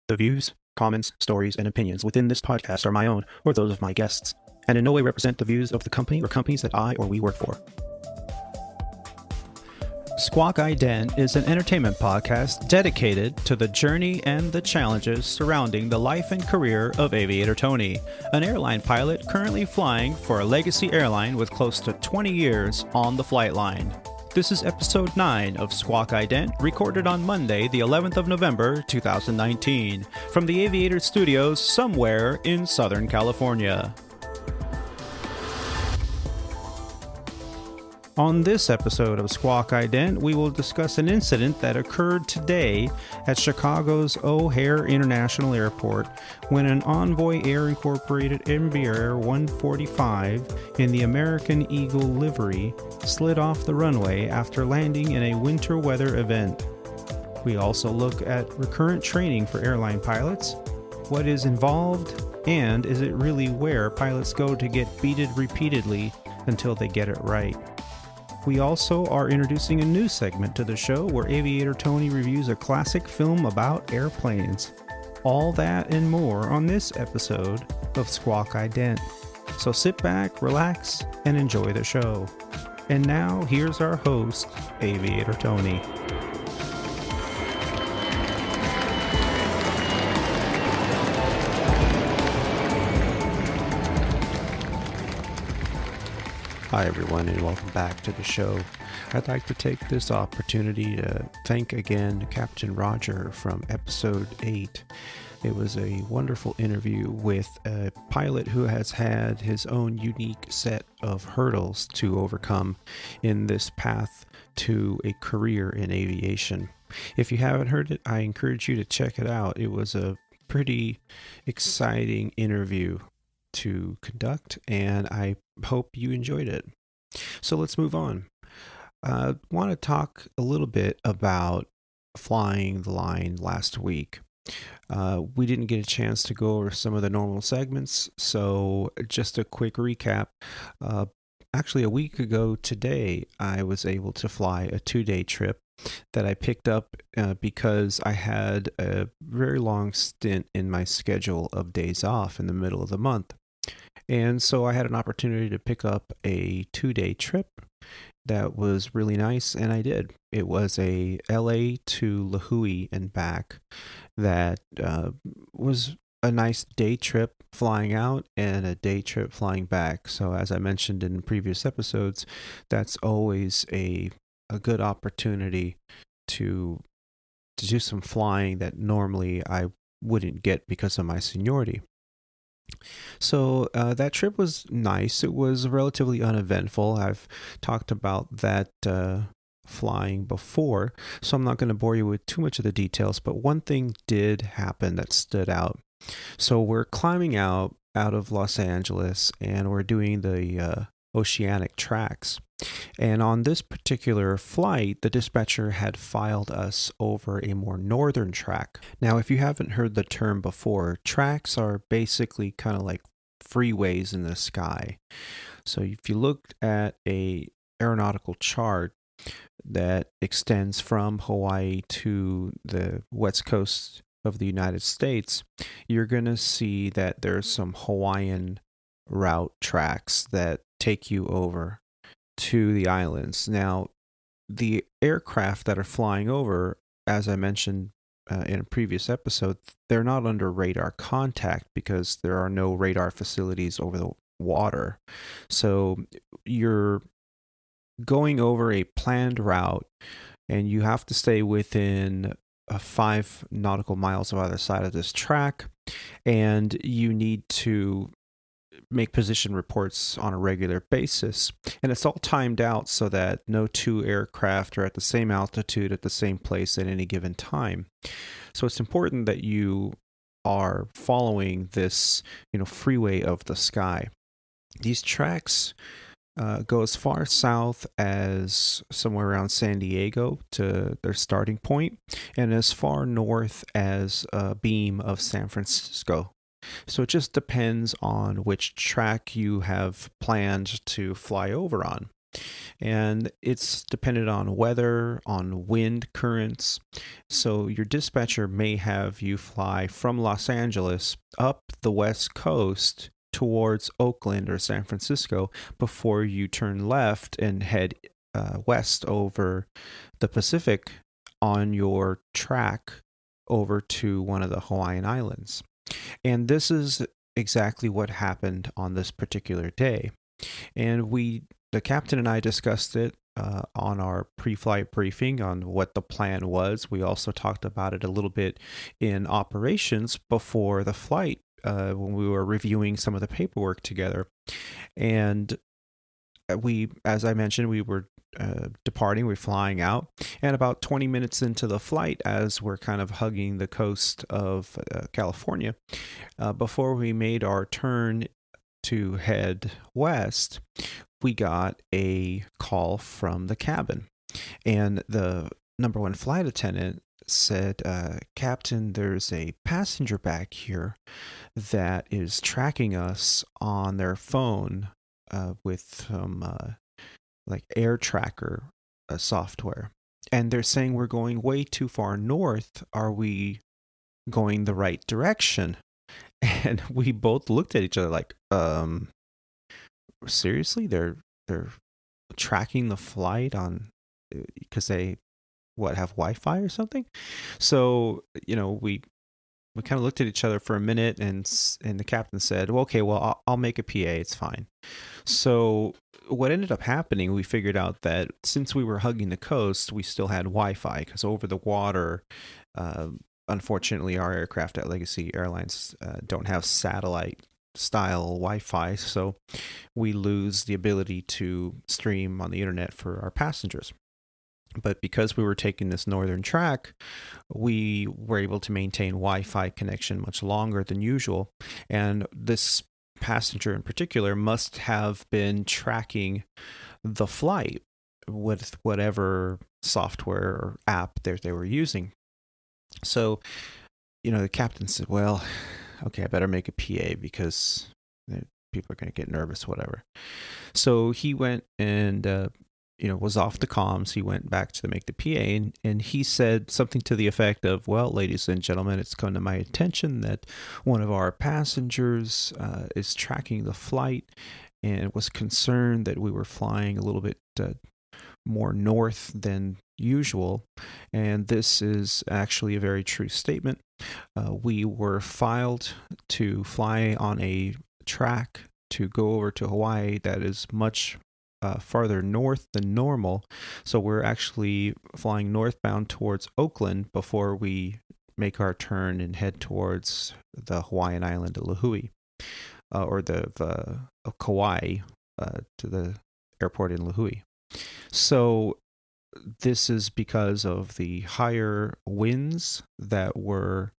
The views, comments, stories, and opinions within this podcast are my own or those of my guests, and in no way represent the views of the company or companies that I or we work for. Squawk Ident is an entertainment podcast dedicated to the journey and the challenges surrounding the life and career of Aviator Tony, an airline pilot currently flying for a legacy airline with close to 20 years on the flight line. This is episode 9 of Squawk Ident, recorded on Monday, the 11th of November, 2019, from the Aviator Studios somewhere in Southern California. On this episode of Squawk Ident, we will discuss an incident that occurred today at Chicago's O'Hare International Airport when an Envoy Air Incorporated Embraer 145 in the American Eagle livery slid off the runway after landing in a winter weather event. We also look at recurrent training for airline pilots, what is involved, and is it really where pilots go to get beated repeatedly until they get it right. We also are introducing a new segment to the show where Aviator Tony reviews a classic film about airplanes. All that and more on this episode of Squawk Ident. So sit back, relax, and enjoy the show. And now, here's our host, Aviator Tony. Hi everyone, and welcome back to the show. I'd like to take this opportunity to thank again Captain Roger from episode 8. It was a wonderful interview with a pilot who has had his own unique set of hurdles to overcome in this path to a career in aviation. If you haven't heard it, I encourage you to check it out. It was a pretty exciting interview to conduct, and I hope you enjoyed it. So let's move on. I want to talk a little bit about flying the line last week. We didn't get a chance to go over some of the normal segments, so just a quick recap. Actually, a week ago today, I was able to fly a 2-day trip that I picked up because I had a very long stint in my schedule of days off in the middle of the month. And so I had an opportunity to pick up a 2-day trip that was really nice, and I did. It was a LA to La Jolla and back that was a nice day trip flying out and a day trip flying back. So as I mentioned in previous episodes, that's always a good opportunity to do some flying that normally I wouldn't get because of my seniority. So that trip was nice. It was relatively uneventful. I've talked about that flying before, so I'm not going to bore you with too much of the details, but one thing did happen that stood out. So we're climbing out of Los Angeles, and we're doing the oceanic tracks. And on this particular flight, the dispatcher had filed us over a more northern track. Now, if you haven't heard the term before, tracks are basically kind of like freeways in the sky. So if you looked at a aeronautical chart that extends from Hawaii to the west coast of the United States, you're going to see that there's some Hawaiian route tracks that take you over to the islands. Now, the aircraft that are flying over, as I mentioned in a previous episode, they're not under radar contact because there are no radar facilities over the water. So you're going over a planned route, and you have to stay within 5 nautical miles of either side of this track, and you need to make position reports on a regular basis. And it's all timed out so that no 2 aircraft are at the same altitude at the same place at any given time. So it's important that you are following this, freeway of the sky. These tracks go as far south as somewhere around San Diego to their starting point, and as far north as a beam of San Francisco. So it just depends on which track you have planned to fly over on. And it's dependent on weather, on wind currents. So your dispatcher may have you fly from Los Angeles up the West Coast towards Oakland or San Francisco before you turn left and head west over the Pacific on your track over to one of the Hawaiian Islands. And this is exactly what happened on this particular day. And the captain and I discussed it on our pre-flight briefing on what the plan was. We also talked about it a little bit in operations before the flight when we were reviewing some of the paperwork together. And as I mentioned, we were departing, we're flying out, and about 20 minutes into the flight, as we're kind of hugging the coast of California, before we made our turn to head west, we got a call from the cabin, and the number one flight attendant said, Captain, there's a passenger back here that is tracking us on their phone with some like air tracker software, and they're saying we're going way too far north. Are we going the right direction? And we both looked at each other like, seriously? They're tracking the flight on because they have Wi-Fi or something? So we kind of looked at each other for a minute, and the captain said, well, okay, well, I'll make a PA, it's fine. So what ended up happening, we figured out that since we were hugging the coast, we still had Wi-Fi, because over the water, unfortunately, our aircraft at Legacy Airlines don't have satellite style Wi-Fi, so we lose the ability to stream on the internet for our passengers. But because we were taking this northern track, we were able to maintain Wi-Fi connection much longer than usual. And this passenger in particular must have been tracking the flight with whatever software or app they were using. So, the captain said, well, okay, I better make a PA because people are going to get nervous, whatever. So he went and was off the comms. He went back to make the PA, and he said something to the effect of, well, ladies and gentlemen, it's come to my attention that one of our passengers is tracking the flight and was concerned that we were flying a little bit more north than usual. And this is actually a very true statement. We were filed to fly on a track to go over to Hawaii that is much farther north than normal. So we're actually flying northbound towards Oakland before we make our turn and head towards the Hawaiian island of Lihue, or of Kauai, to the airport in Lihue. So this is because of the higher winds that were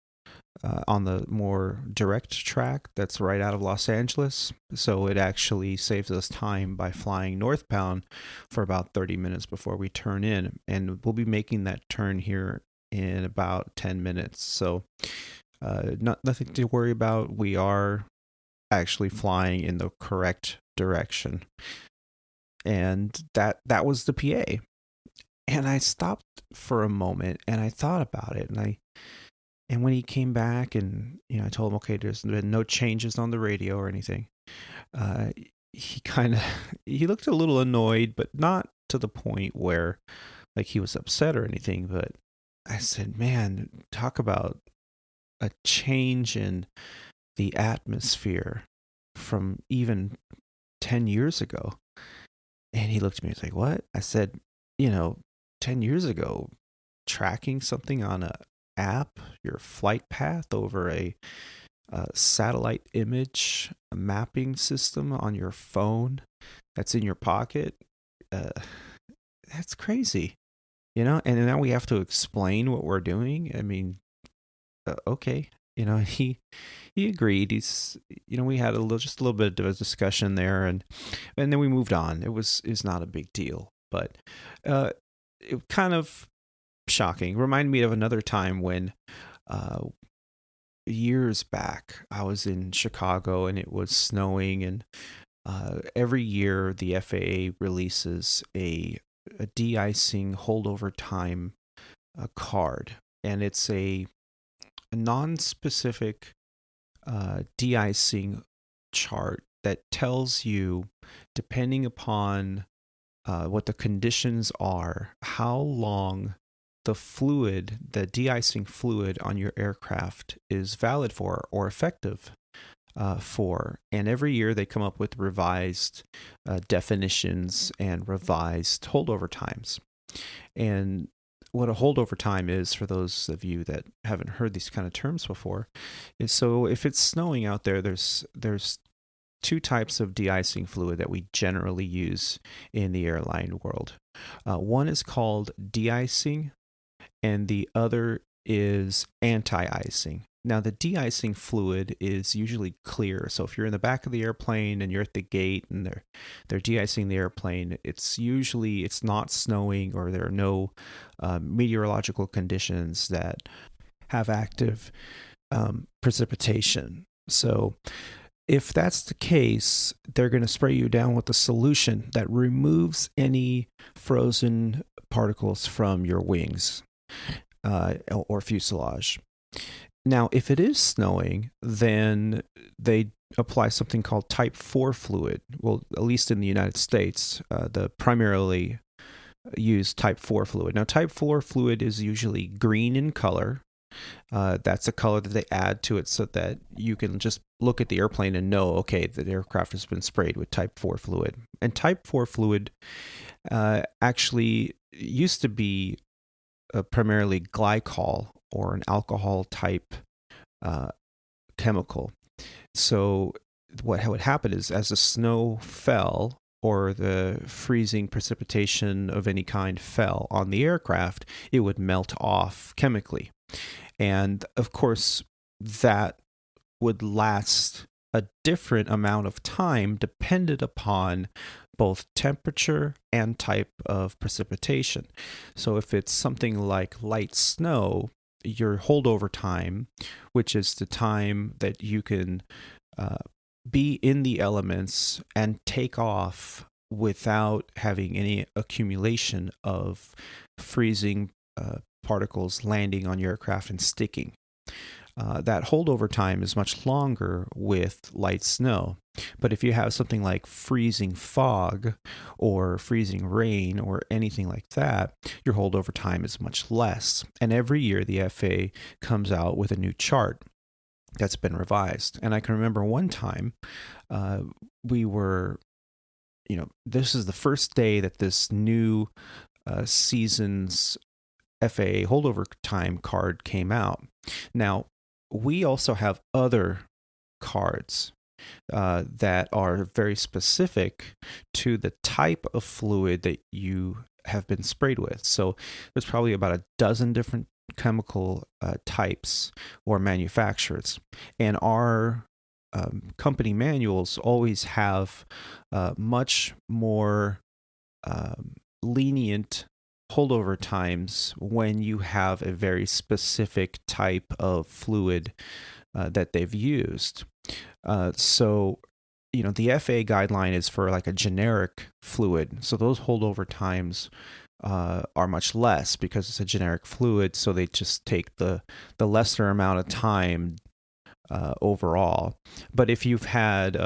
on the more direct track that's right out of Los Angeles. So it actually saves us time by flying northbound for about 30 minutes before we turn in. And we'll be making that turn here in about 10 minutes. So nothing to worry about. We are actually flying in the correct direction. And that was the PA. And I stopped for a moment and I thought about it, and when he came back and I told him, okay, there's been no changes on the radio or anything, he looked a little annoyed, but not to the point where like he was upset or anything. But I said, man, talk about a change in the atmosphere from even 10 years ago. And he looked at me and was like, what? I said, 10 years ago, tracking something on a app, your flight path over a satellite image, a mapping system on your phone that's in your pocket, that's crazy, and now we have to explain what we're doing. I mean, okay, he agreed. He's, we had just a little bit of a discussion there, and then we moved on. It's not a big deal, but it kind of shocking. Reminded me of another time when years back I was in Chicago and it was snowing, and Every year, the FAA releases a de-icing holdover time card, and it's a non-specific de-icing chart that tells you, depending upon what the conditions are, how long the de-icing fluid on your aircraft is valid for or effective for. And every year they come up with revised definitions and revised holdover times. And what a holdover time is, for those of you that haven't heard these kind of terms before, is so if it's snowing out there, there's two types of de-icing fluid that we generally use in the airline world. One is called de-icing, and the other is anti-icing. Now, the de-icing fluid is usually clear. So if you're in the back of the airplane and you're at the gate and they're de-icing the airplane, it's not snowing, or there are no meteorological conditions that have active precipitation. So if that's the case, they're going to spray you down with a solution that removes any frozen particles from your wings or fuselage. Now, if it is snowing, then they apply something called Type 4 fluid. Well, at least in the United States, the primarily used Type 4 fluid. Now, Type 4 fluid is usually green in color. That's a color that they add to it so that you can just look at the airplane and know, okay, the aircraft has been sprayed with Type 4 fluid. And Type 4 fluid actually used to be primarily glycol, or an alcohol type chemical. So what would happen is, as the snow fell, or the freezing precipitation of any kind fell on the aircraft, it would melt off chemically. And of course, that would last a different amount of time dependent upon both temperature and type of precipitation. So if it's something like light snow, your holdover time, which is the time that you can be in the elements and take off without having any accumulation of freezing particles landing on your aircraft and sticking. That holdover time is much longer with light snow. But if you have something like freezing fog or freezing rain or anything like that, your holdover time is much less. And every year the FAA comes out with a new chart that's been revised. And I can remember one time we were, this is the first day that this new season's FAA holdover time card came out. Now, we also have other cards that are very specific to the type of fluid that you have been sprayed with. So there's probably about a dozen different chemical types or manufacturers. And our company manuals always have much more lenient holdover times when you have a very specific type of fluid that they've used. So, the FAA guideline is for like a generic fluid. So those holdover times are much less because it's a generic fluid. So they just take the lesser amount of time overall. But if you've had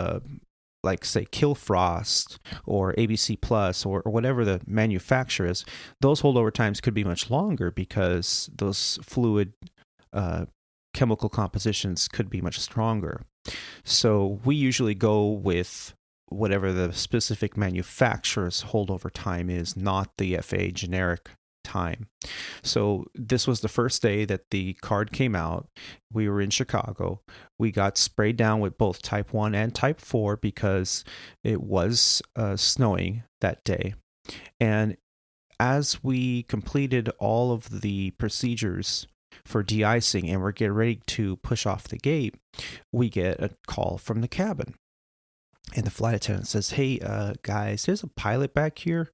like say Kill Frost or ABC Plus or whatever the manufacturer is, those holdover times could be much longer because those fluid chemical compositions could be much stronger. So we usually go with whatever the specific manufacturer's holdover time is, not the FAA generic time. So this was the first day that the card came out. We were in Chicago. We got sprayed down with both Type 1 and Type 4 because it was snowing that day. And as we completed all of the procedures for de-icing and we're getting ready to push off the gate, we get a call from the cabin. And the flight attendant says, "Hey, guys, there's a pilot back here,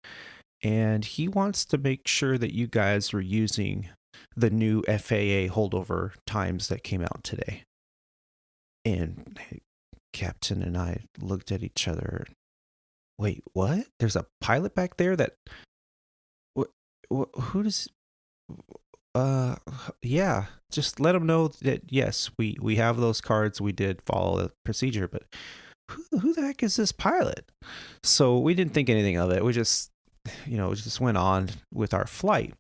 and he wants to make sure that you guys are using the new FAA holdover times that came out today." And Captain and I looked at each other. Wait, what? There's a pilot back there that... who does... yeah, just let them know that, yes, we have those cards. We did follow the procedure, but who the heck is this pilot? So we didn't think anything of it. We just, just went on with our flight.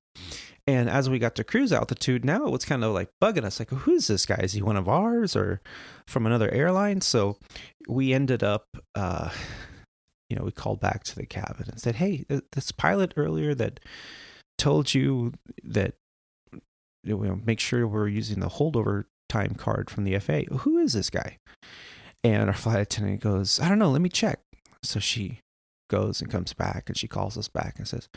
And as we got to cruise altitude, now it was kind of like bugging us. Like, who is this guy? Is he one of ours or from another airline? So we ended up, we called back to the cabin and said, hey, this pilot earlier that told you that, make sure we're using the holdover time card from the FAA. Who is this guy? And our flight attendant goes, I don't know, let me check. So she goes and comes back, and she calls us back and says,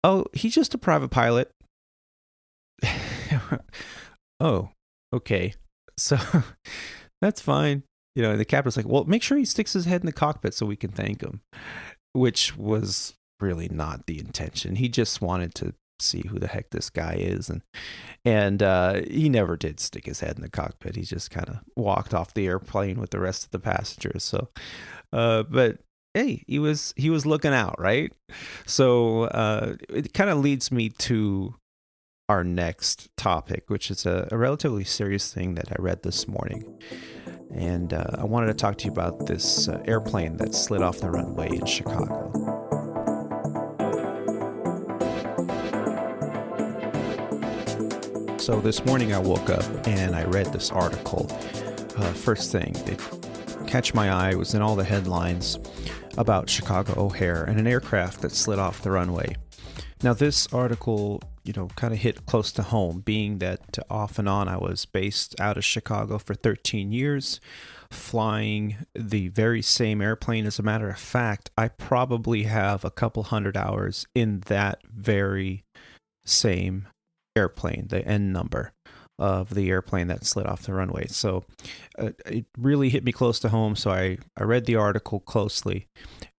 oh, he's just a private pilot. Oh, okay. So that's fine. The captain's like, well, make sure he sticks his head in the cockpit so we can thank him, which was really not the intention. He just wanted to see who the heck this guy is, and he never did stick his head in the cockpit. He just kind of walked off the airplane with the rest of the passengers. So but hey, he was looking out, right? So it kind of leads me to our next topic, which is a relatively serious thing that I read this morning. And I wanted to talk to you about this airplane that slid off the runway in Chicago. So this morning I woke up and I read this article. First thing, it catch my eye was in all the headlines about Chicago O'Hare and an aircraft that slid off the runway. Now this article, kind of hit close to home, being that off and on I was based out of Chicago for 13 years, flying the very same airplane. As a matter of fact, I probably have a couple hundred hours in that very same airplane, the N number of the airplane that slid off the runway. So it really hit me close to home. So I read the article closely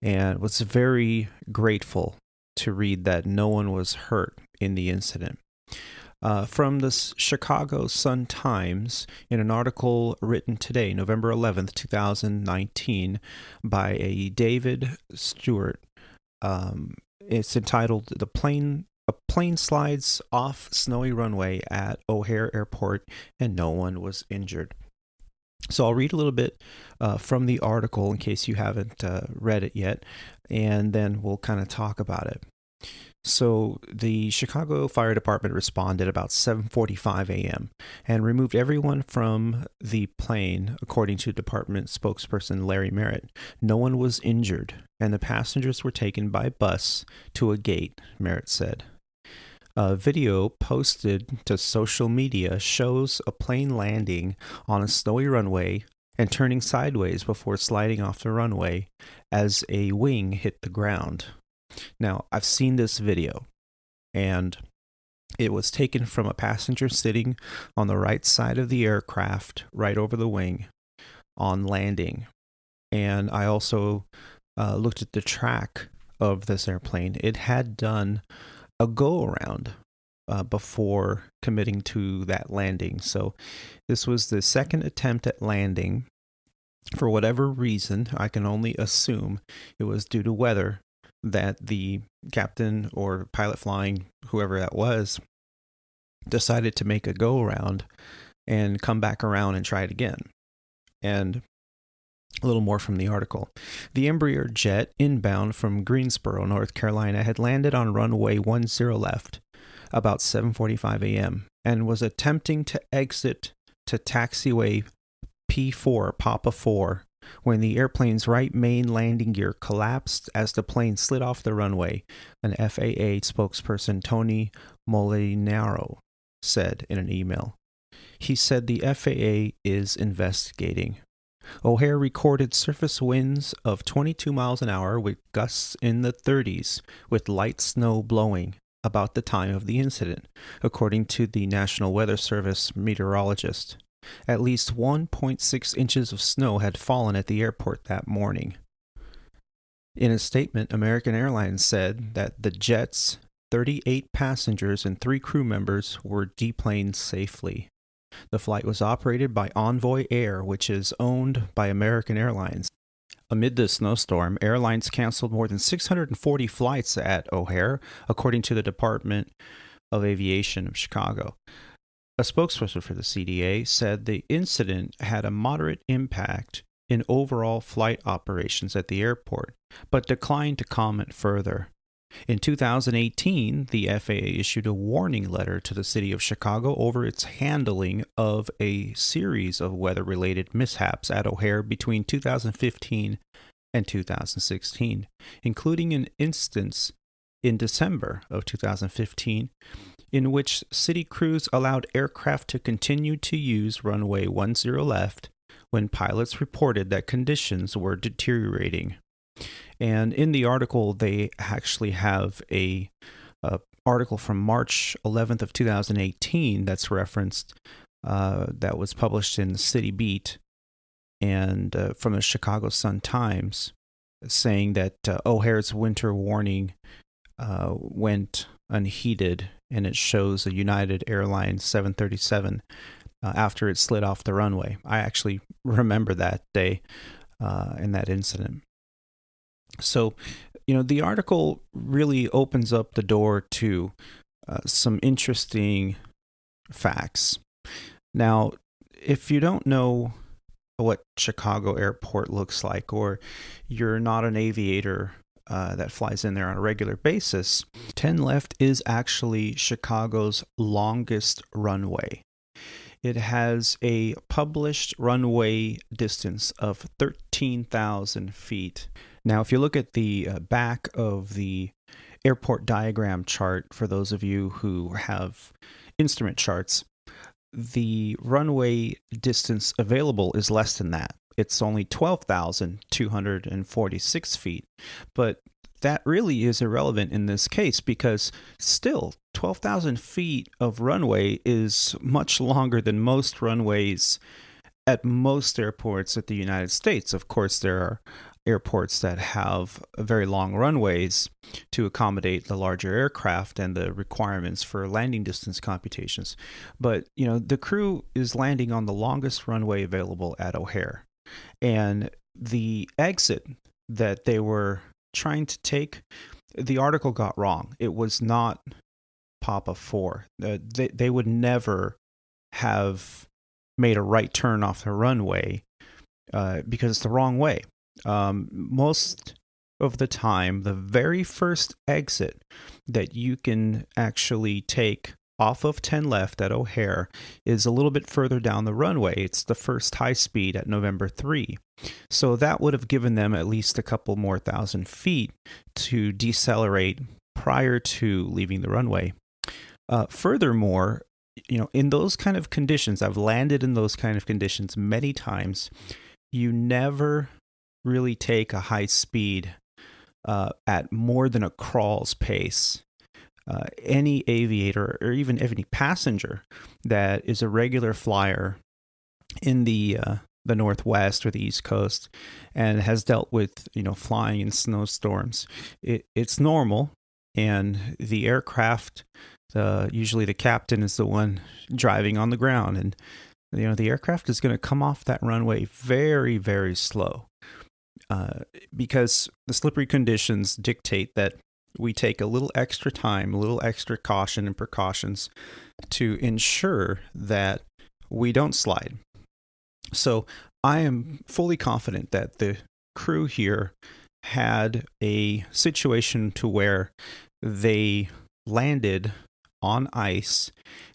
and was very grateful to read that no one was hurt in the incident. From the Chicago Sun-Times, in an article written today, November 11th, 2019, by a David Stewart, it's entitled "A Plane Slides Off Snowy Runway at O'Hare Airport and No One Was Injured." So I'll read a little bit from the article in case you haven't read it yet, and then we'll kind of talk about it. So the Chicago Fire Department responded about 7:45 a.m. and removed everyone from the plane, according to department spokesperson Larry Merritt. No one was injured, and the passengers were taken by bus to a gate, Merritt said. A video posted to social media shows a plane landing on a snowy runway and turning sideways before sliding off the runway as a wing hit the ground. Now, I've seen this video, and it was taken from a passenger sitting on the right side of the aircraft, right over the wing, on landing. And I also looked at the track of this airplane. It had done a go-around before committing to that landing. So this was the second attempt at landing. For whatever reason, I can only assume it was due to weather, that the captain or pilot flying, whoever that was, decided to make a go-around and come back around and try it again. And a little more from the article. The Embraer jet inbound from Greensboro, North Carolina, had landed on runway 10 left about 7:45 a.m. and was attempting to exit to taxiway P4, Papa 4, when the airplane's right main landing gear collapsed as the plane slid off the runway, an FAA spokesperson, Tony Molinaro, said in an email. He said the FAA is investigating. O'Hare recorded surface winds of 22 miles an hour with gusts in the 30s, with light snow blowing about the time of the incident, according to the National Weather Service meteorologist. At least 1.6 inches of snow had fallen at the airport that morning. In a statement, American Airlines said that the jet's 38 passengers and 3 crew members were deplaned safely. The flight was operated by Envoy Air, which is owned by American Airlines. Amid the snowstorm, airlines canceled more than 640 flights at O'Hare, according to the Department of Aviation of Chicago. A spokesperson for the CDA said the incident had a moderate impact in overall flight operations at the airport, but declined to comment further. In 2018, the FAA issued a warning letter to the city of Chicago over its handling of a series of weather-related mishaps at O'Hare between 2015 and 2016, including an instance in December of 2015 in which city crews allowed aircraft to continue to use runway 10 left when pilots reported that conditions were deteriorating. And in the article, they actually have a article from March 11th of 2018 that's referenced, that was published in the City Beat and from the Chicago Sun-Times, saying that O'Hare's winter warning went unheeded, and it shows a United Airlines 737 after it slid off the runway. I actually remember that day and that incident. So, the article really opens up the door to some interesting facts. Now, if you don't know what Chicago Airport looks like, or you're not an aviator that flies in there on a regular basis, 10 left is actually Chicago's longest runway. It has a published runway distance of 13,000 feet. Now, if you look at the back of the airport diagram chart, for those of you who have instrument charts, the runway distance available is less than that. It's only 12,246 feet. But that really is irrelevant in this case, because still 12,000 feet of runway is much longer than most runways at most airports at the United States. Of course, there are airports that have very long runways to accommodate the larger aircraft and the requirements for landing distance computations. But, the crew is landing on the longest runway available at O'Hare. And the exit that they were trying to take, the article got wrong. It was not Papa 4. They would never have made a right turn off the runway because it's the wrong way. Most of the time, the very first exit that you can actually take off of 10 left at O'Hare is a little bit further down the runway. It's the first high speed at November 3. So that would have given them at least a couple more thousand feet to decelerate prior to leaving the runway. Furthermore, in those kind of conditions, I've landed in those kind of conditions many times, you never really take a high speed at more than a crawl's pace. Any aviator or even any passenger that is a regular flyer in the Northwest or the East Coast and has dealt with flying in snowstorms, it's normal, and the aircraft, usually the captain is the one driving on the ground, and the aircraft is going to come off that runway very, very slow because the slippery conditions dictate that we take a little extra time, a little extra caution and precautions to ensure that we don't slide. So I am fully confident that the crew here had a situation to where they landed on ice,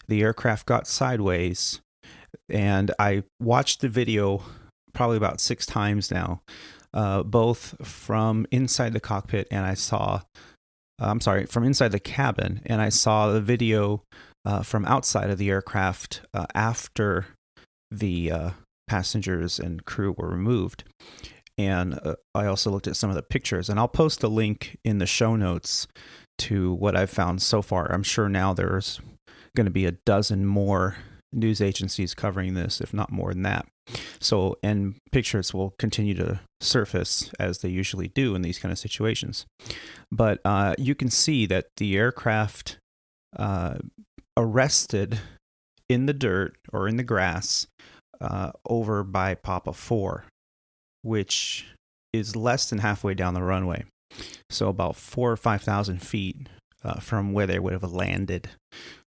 the aircraft got sideways, and I watched the video probably about 6 times now, both from inside the cockpit and from inside the cabin, and I saw the video from outside of the aircraft after the passengers and crew were removed. And I also looked at some of the pictures, and I'll post a link in the show notes to what I've found so far. I'm sure now there's going to be a dozen more news agencies covering this, if not more than that. So, and pictures will continue to surface as they usually do in these kind of situations. But you can see that the aircraft arrested in the dirt or in the grass over by Papa 4, which is less than halfway down the runway. So about 4,000 or 5,000 feet from where they would have landed,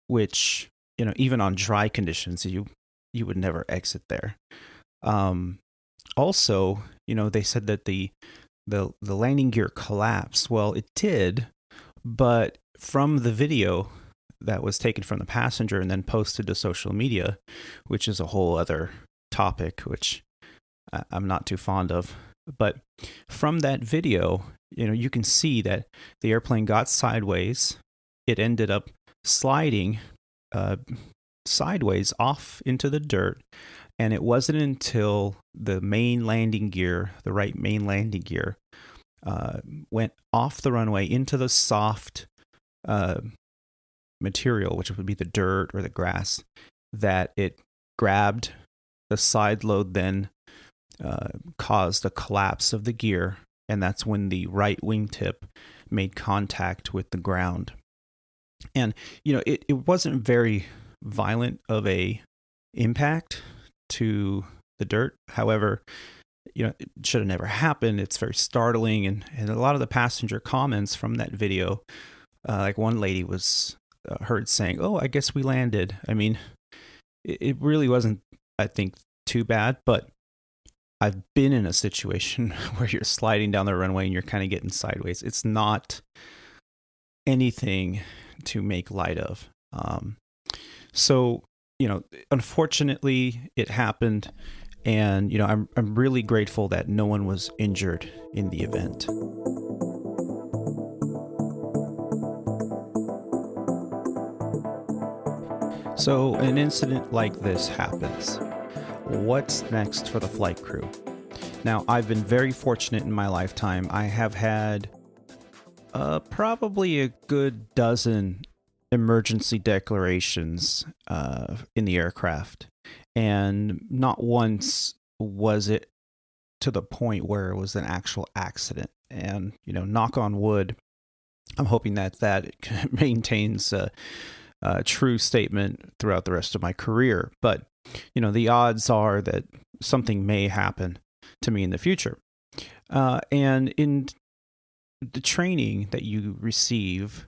which, even on dry conditions, you would never exit there. Also, they said that the landing gear collapsed. Well, it did, but from the video that was taken from the passenger and then posted to social media, which is a whole other topic, which I'm not too fond of. But from that video, you can see that the airplane got sideways. It ended up sliding sideways off into the dirt. And it wasn't until the main landing gear, the right main landing gear, went off the runway into the soft material, which would be the dirt or the grass, that it grabbed. The side load then caused a collapse of the gear, and that's when the right wingtip made contact with the ground. And, it wasn't very violent of a impact to the dirt. However, it should have never happened. It's very startling. And a lot of the passenger comments from that video, like one lady was heard saying, "Oh, I guess we landed." I mean, it really wasn't, I think, too bad, but I've been in a situation where you're sliding down the runway and you're kind of getting sideways. It's not anything to make light of. So, unfortunately, it happened, and I'm really grateful that no one was injured in the event. So, an incident like this happens. What's next for the flight crew? Now, I've been very fortunate in my lifetime. I have had probably a good dozen emergency declarations in the aircraft, and not once was it to the point where it was an actual accident. And knock on wood, I'm hoping that maintains a true statement throughout the rest of my career. But the odds are that something may happen to me in the future. And in the training that you receive,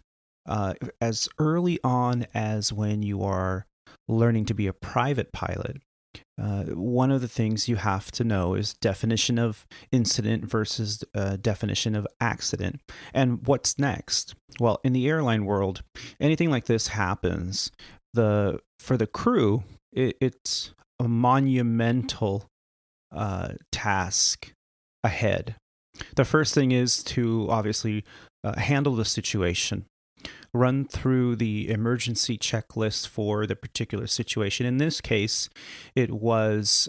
as early on as when you are learning to be a private pilot, one of the things you have to know is definition of incident versus definition of accident. And what's next? Well, in the airline world, anything like this happens, for the crew, it's a monumental task ahead. The first thing is to obviously handle the situation, run through the emergency checklist for the particular situation. In this case, it was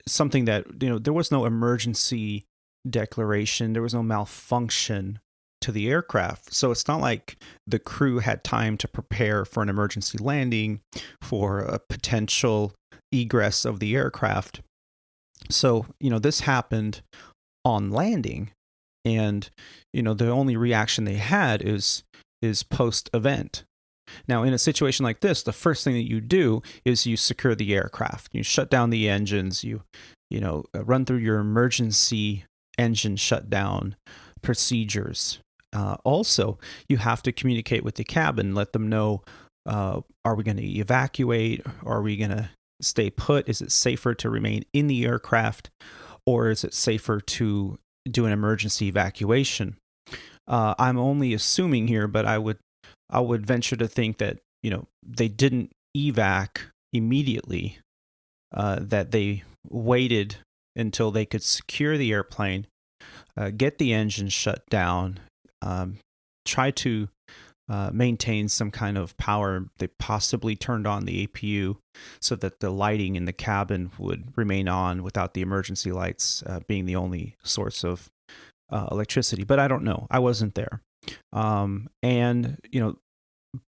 something that, there was no emergency declaration, there was no malfunction to the aircraft. So it's not like the crew had time to prepare for an emergency landing, for a potential egress of the aircraft. So, this happened on landing, and, the only reaction they had is post-event. Now, in a situation like this, the first thing that you do is you secure the aircraft. You shut down the engines, you run through your emergency engine shutdown procedures. Also, you have to communicate with the cabin, let them know, are we going to evacuate? Are we going to stay put? Is it safer to remain in the aircraft, or is it safer to do an emergency evacuation? I'm only assuming here, but I would venture to think that, they didn't evac immediately, that they waited until they could secure the airplane, get the engine shut down, try to maintain some kind of power. They possibly turned on the APU so that the lighting in the cabin would remain on without the emergency lights being the only source of electricity. But I don't know. I wasn't there. And,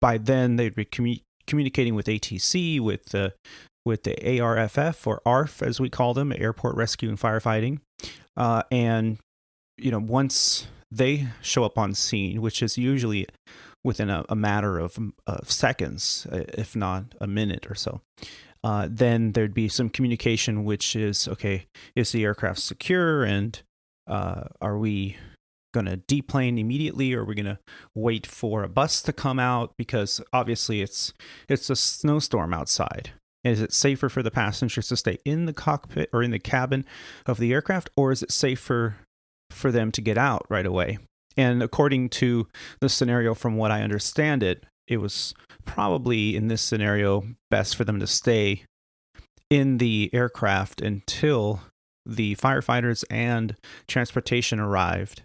by then they'd be communicating with ATC, with the ARFF, or ARF as we call them, Airport Rescue and Firefighting. And, once they show up on scene, which is usually within a matter of seconds, if not a minute or so. Then there'd be some communication, which is, okay, is the aircraft secure, and are we going to deplane immediately, or are we going to wait for a bus to come out? Because obviously it's a snowstorm outside. Is it safer for the passengers to stay in the cockpit or in the cabin of the aircraft, or is it safer for them to get out right away? And according to the scenario, from what I understand it was probably in this scenario best for them to stay in the aircraft until the firefighters and transportation arrived.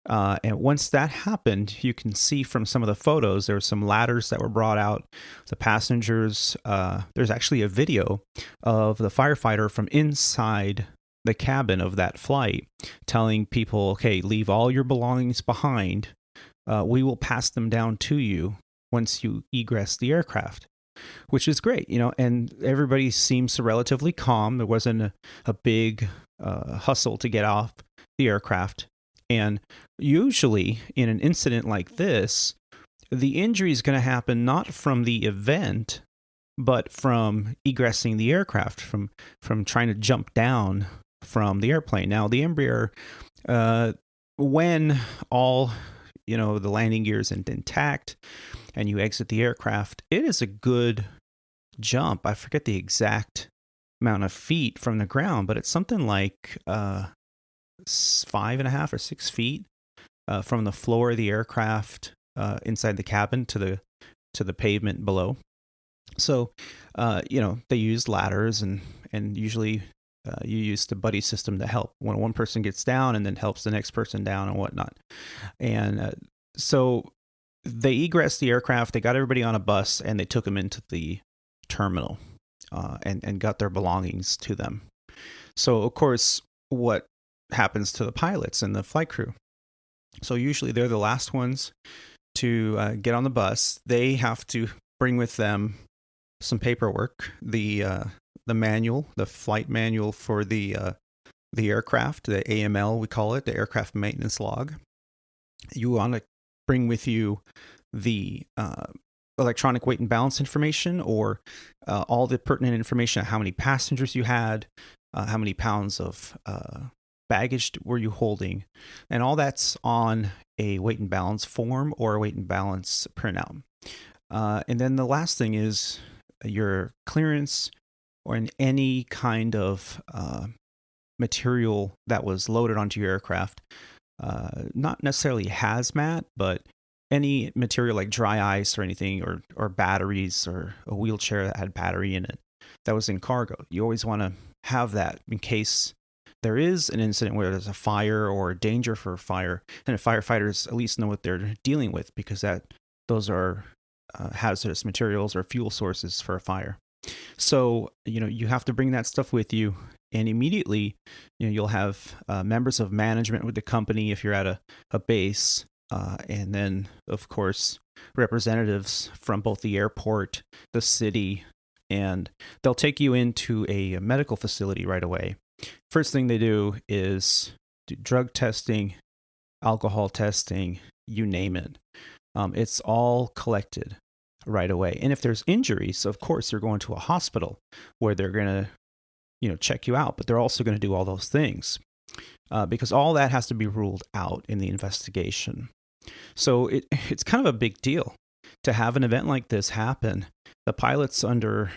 And once that happened, you can see from some of the photos, there were some ladders that were brought out. The passengers, there's actually a video of the firefighter from inside the cabin of that flight telling people, okay, leave all your belongings behind. We will pass them down to you once you egress the aircraft, which is great, and everybody seems relatively calm. There wasn't a big hustle to get off the aircraft. And usually in an incident like this, the injury is going to happen not from the event, but from egressing the aircraft, from trying to jump down from the airplane. Now, the Embraer, when all the landing gear is intact and you exit the aircraft, it is a good jump. I forget the exact amount of feet from the ground, but it's something like 5.5 or 6 feet from the floor of the aircraft inside the cabin to the pavement below. So, they use ladders and usually you use the buddy system to help when one person gets down and then helps the next person down and whatnot. And so they egressed the aircraft, they got everybody on a bus, and they took them into the terminal and got their belongings to them. So, of course, what happens to the pilots and the flight crew? So usually they're the last ones to get on the bus. They have to bring with them some paperwork, the manual, the flight manual for the aircraft, the AML we call it, the aircraft maintenance log. You want to bring with you the electronic weight and balance information, or all the pertinent information, how many passengers you had, how many pounds of baggage were you holding, and all that's on a weight and balance form or a weight and balance printout. And then the last thing is your clearance or in any kind of material that was loaded onto your aircraft. Not necessarily hazmat, but any material like dry ice or anything, or batteries, or a wheelchair that had battery in it that was in cargo. You always want to have that in case there is an incident where there's a fire or danger for a fire, and the firefighters at least know what they're dealing with, because those are hazardous materials or fuel sources for a fire. So, you have to bring that stuff with you, and immediately, you'll have members of management with the company if you're at a base, and then, of course, representatives from both the airport, the city, and they'll take you into a medical facility right away. First thing they do is do drug testing, alcohol testing, you name it. It's all collected right away. And if there's injuries, of course, you're going to a hospital where they're going to, check you out. But they're also going to do all those things because all that has to be ruled out in the investigation. So it's kind of a big deal to have an event like this happen. The pilot's under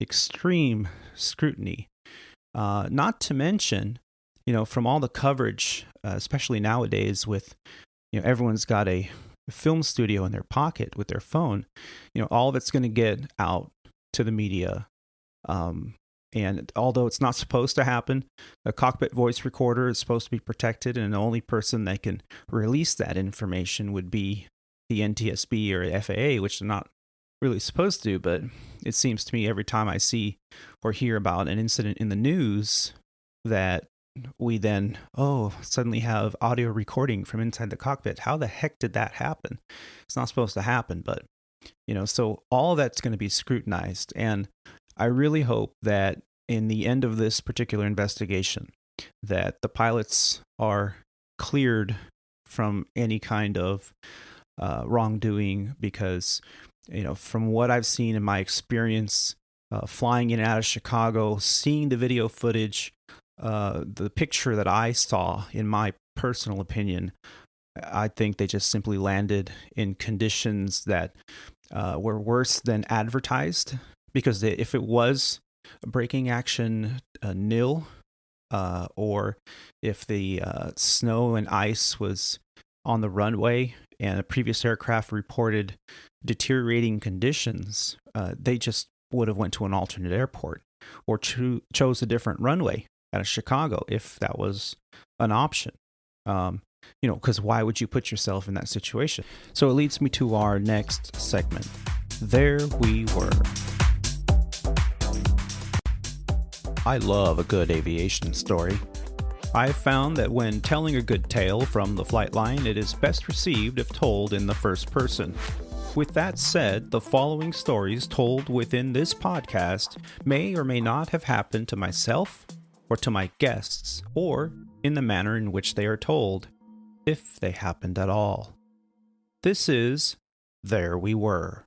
extreme scrutiny. Not to mention, from all the coverage, especially nowadays with, everyone's got a film studio in their pocket with their phone, all of it's going to get out to the media. And although it's not supposed to happen, a cockpit voice recorder is supposed to be protected, and the only person that can release that information would be the NTSB or FAA, which they're not really supposed to. But it seems to me every time I see or hear about an incident in the news that we then suddenly have audio recording from inside the cockpit. How the heck did that happen? It's not supposed to happen, but so all of that's going to be scrutinized. And I really hope that in the end of this particular investigation, that the pilots are cleared from any kind of wrongdoing, because, from what I've seen in my experience flying in and out of Chicago, seeing the video footage, the picture that I saw, in my personal opinion, I think they just simply landed in conditions that were worse than advertised. Because if it was braking action nil, or if the snow and ice was on the runway and a previous aircraft reported deteriorating conditions, they just would have went to an alternate airport or chose a different runway out of Chicago if that was an option. Because why would you put yourself in that situation? So it leads me to our next segment. There we were. I love a good aviation story. I've found that when telling a good tale from the flight line, it is best received if told in the first person. With that said, the following stories told within this podcast may or may not have happened to myself or to my guests, or in the manner in which they are told, if they happened at all. This is There We Were.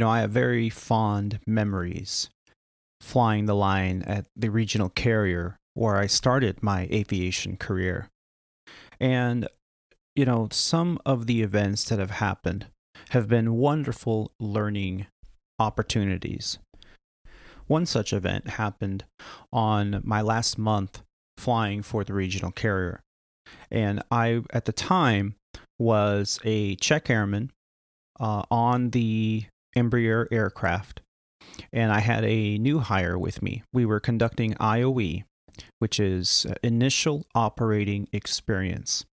I have very fond memories flying the line at the regional carrier where I started my aviation career. And, some of the events that have happened have been wonderful learning opportunities. One such event happened on my last month flying for the regional carrier. And I, at the time, was a check airman on the Embraer aircraft. And I had a new hire with me. We were conducting IOE, which is Initial Operating Experience.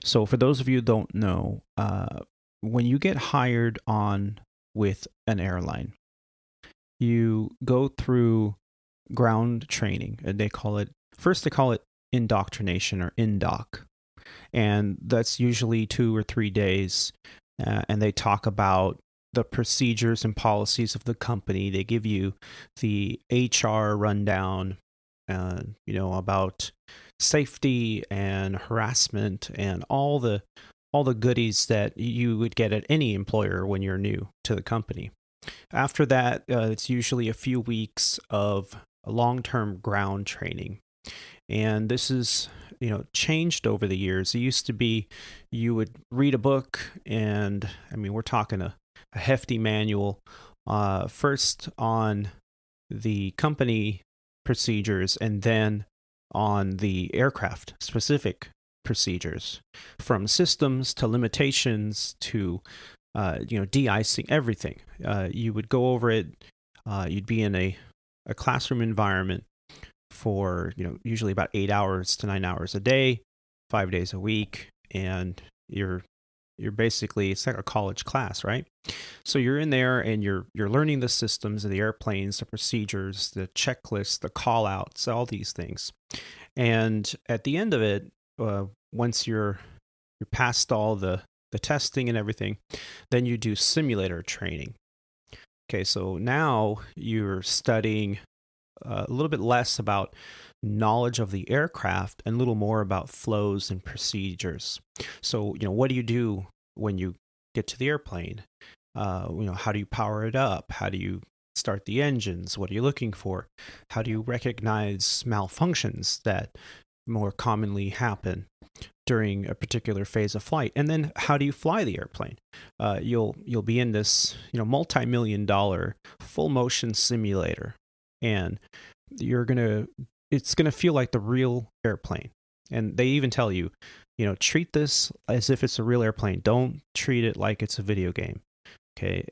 So for those of you who don't know, when you get hired on with an airline, you go through ground training, and they call it indoctrination, or INDOC. And that's usually 2 or 3 days. And they talk about the procedures and policies of the company. They give you the HR rundown, about safety and harassment and all the goodies that you would get at any employer when you're new to the company. After that, it's usually a few weeks of long-term ground training. And this is, changed over the years. It used to be you would read a book, and we're talking a hefty manual, first on the company procedures and then on the aircraft specific procedures, from systems to limitations to de-icing, everything. You would go over it. You'd be in a classroom environment for usually about 8 hours to 9 hours a day, 5 days a week, and you're basically, it's like a college class, right? So you're in there and you're learning the systems of the airplanes, the procedures, the checklists, the call outs, all these things. And at the end of it, once you're past all the testing and everything, then you do simulator training. Okay, so now you're studying a little bit less about knowledge of the aircraft and a little more about flows and procedures. So, what do you do when you get to the airplane? How do you power it up? How do you start the engines? What are you looking for? How do you recognize malfunctions that more commonly happen during a particular phase of flight? And then how do you fly the airplane? You'll be in this, multi-million-dollar full motion simulator, and it's gonna feel like the real airplane. And they even tell you, treat this as if it's a real airplane. Don't treat it like it's a video game. Okay,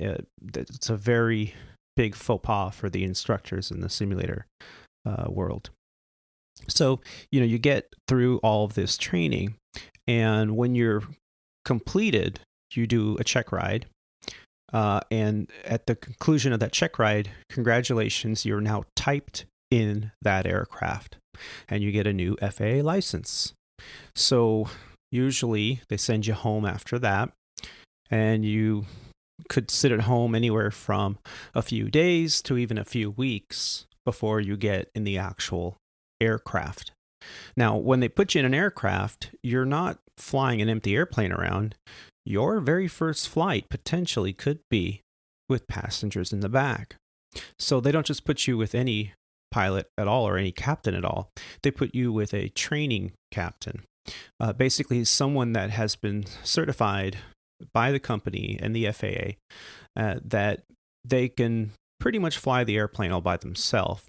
it's a very big faux pas for the instructors in the simulator world. So, you get through all of this training, and when you're completed, you do a check ride. And at the conclusion of that check ride, congratulations, you're now typed in that aircraft, and you get a new FAA license. So usually they send you home after that, and you could sit at home anywhere from a few days to even a few weeks before you get in the actual aircraft. Now, when they put you in an aircraft, you're not flying an empty airplane around. your very first flight potentially could be with passengers in the back. So they don't just put you with any pilot at all or any captain at all. They put you with a training captain, basically someone that has been certified by the company and the FAA that they can pretty much fly the airplane all by themselves.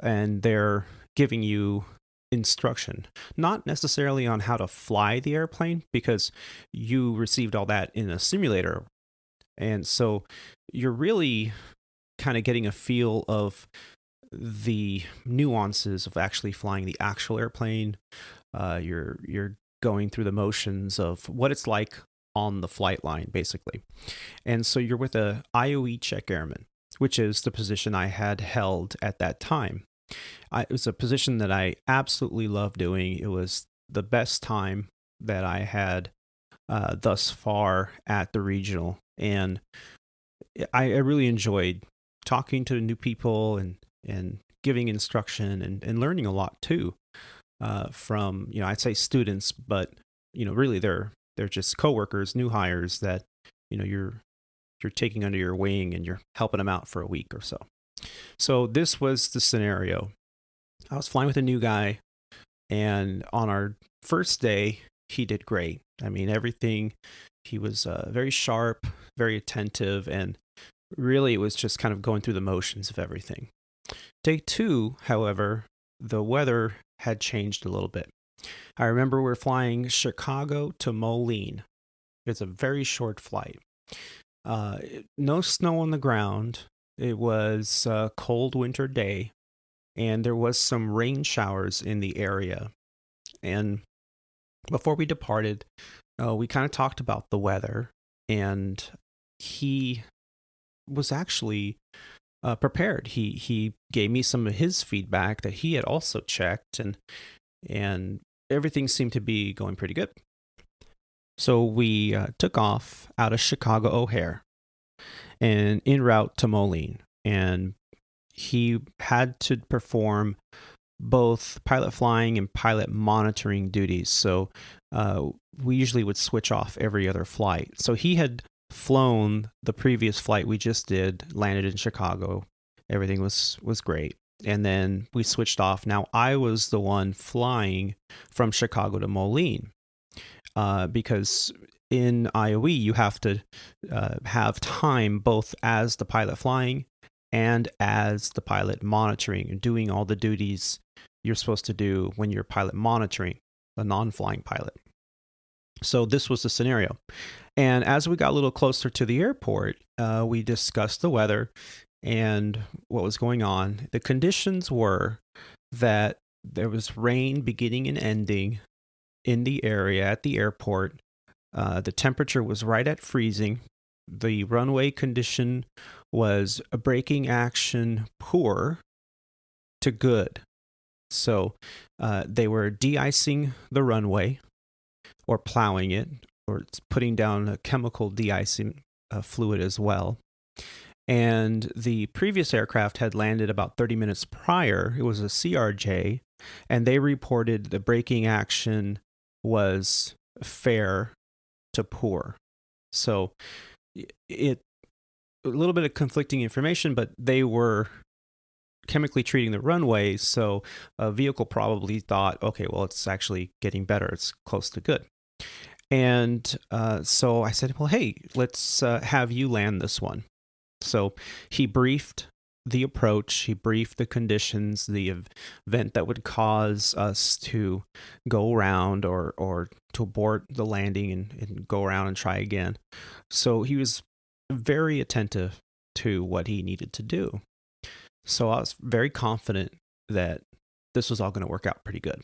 And they're giving you instruction, not necessarily on how to fly the airplane, because you received all that in a simulator. And so you're really kind of getting a feel of the nuances of actually flying the actual airplane. You're going through the motions of what it's like on the flight line, basically. And so you're with a IOE check airman, which is the position I had held at that time. It was a position that I absolutely loved doing. It was the best time that I had thus far at the regional. And I really enjoyed talking to new people and giving instruction and learning a lot too from, I'd say students, but, really they're just coworkers, new hires that, you're taking under your wing and you're helping them out for a week or so. So this was the scenario. I was flying with a new guy, and on our first day, he did great. I mean, everything, he was very sharp, very attentive, and really it was just kind of going through the motions of everything. Day 2, however, the weather had changed a little bit. I remember we were flying Chicago to Moline. It's a very short flight. No snow on the ground. It was a cold winter day, and there was some rain showers in the area. And before we departed, we kind of talked about the weather, and he was actually prepared. He gave me some of his feedback that he had also checked, and everything seemed to be going pretty good. So we took off out of Chicago O'Hare and en route to Moline. And he had to perform both pilot flying and pilot monitoring duties. So we usually would switch off every other flight. So he had flown the previous flight we just did, landed in Chicago. Everything was great. And then we switched off. Now I was the one flying from Chicago to Moline. Because in IOE, you have to have time both as the pilot flying and as the pilot monitoring and doing all the duties you're supposed to do when you're pilot monitoring, a non-flying pilot. So this was the scenario. And as we got a little closer to the airport, we discussed the weather and what was going on. The conditions were that there was rain beginning and ending in the area at the airport. The temperature was right at freezing. The runway condition was a braking action poor to good. So they were de-icing the runway or plowing it or putting down a chemical de-icing fluid as well. And the previous aircraft had landed about 30 minutes prior. It was a CRJ, and they reported the braking action was fair to poor. So it a little bit of conflicting information, but they were chemically treating the runway, so a vehicle probably thought, okay, well, it's actually getting better. It's close to good. And so I said, well, hey, let's have you land this one. So he briefed the approach, he briefed the conditions, the event that would cause us to go around or to abort the landing and go around and try again. So he was very attentive to what he needed to do. So I was very confident that this was all going to work out pretty good.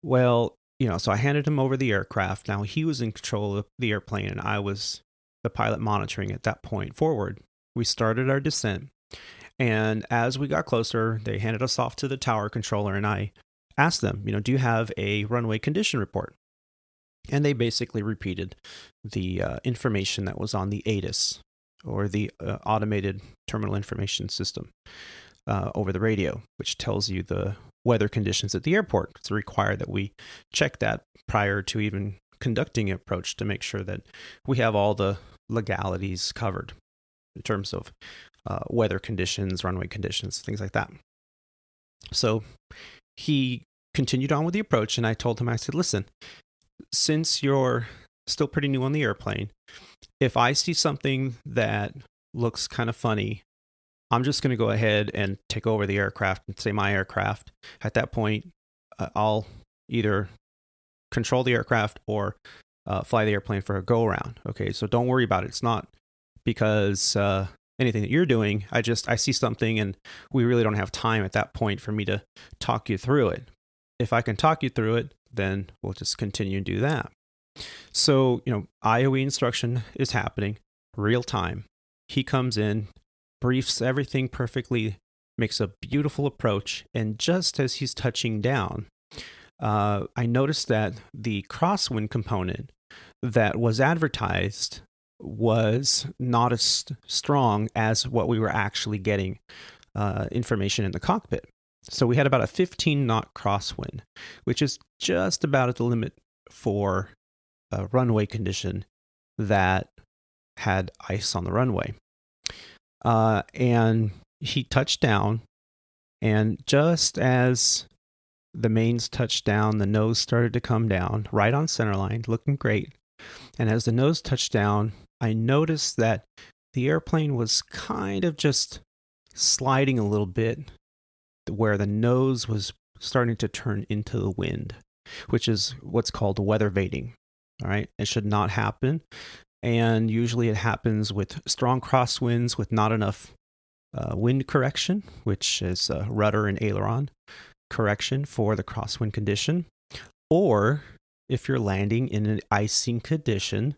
Well, so I handed him over the aircraft. Now he was in control of the airplane and I was the pilot monitoring at that point forward. We started our descent. And as we got closer, they handed us off to the tower controller, and I asked them, do you have a runway condition report? And they basically repeated the information that was on the ATIS, or the Automated Terminal Information System, over the radio, which tells you the weather conditions at the airport. It's required that we check that prior to even conducting approach to make sure that we have all the legalities covered in terms of weather conditions, runway conditions, things like that. So he continued on with the approach, and I told him, I said, listen, since you're still pretty new on the airplane, if I see something that looks kind of funny, I'm just going to go ahead and take over the aircraft and say my aircraft. At that point, I'll either control the aircraft or fly the airplane for a go around. Okay, so don't worry about it. It's not because anything that you're doing. I see something, and we really don't have time at that point for me to talk you through it. If I can talk you through it, then we'll just continue and do that. So, IOE instruction is happening real time. He comes in, briefs everything perfectly, makes a beautiful approach, and just as he's touching down, I noticed that the crosswind component that was advertised was not as strong as what we were actually getting information in the cockpit. So we had about a 15 knot crosswind, which is just about at the limit for a runway condition that had ice on the runway. And he touched down, and just as the mains touched down, the nose started to come down right on centerline, looking great. And as the nose touched down, I noticed that the airplane was kind of just sliding a little bit, where the nose was starting to turn into the wind, which is what's called weather vating. All right, it should not happen. And usually it happens with strong crosswinds with not enough wind correction, which is rudder and aileron correction for the crosswind condition. Or if you're landing in an icing condition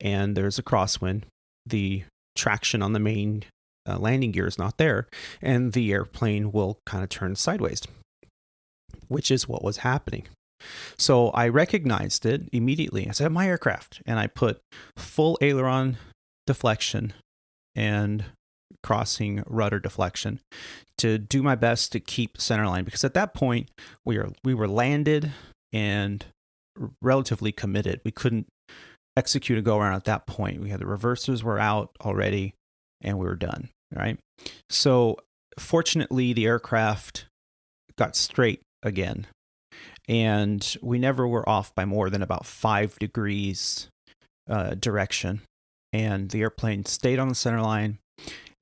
and there's a crosswind, the traction on the main landing gear is not there, and the airplane will kind of turn sideways, which is what was happening. So I recognized it immediately. I said, my aircraft. And I put full aileron deflection and crossing rudder deflection to do my best to keep centerline, because at that point we were landed and relatively committed. We couldn't execute a go around at that point. We had the reversers were out already, and we were done. Right. So fortunately, the aircraft got straight again, and we never were off by more than about 5 degrees direction. And the airplane stayed on the center line.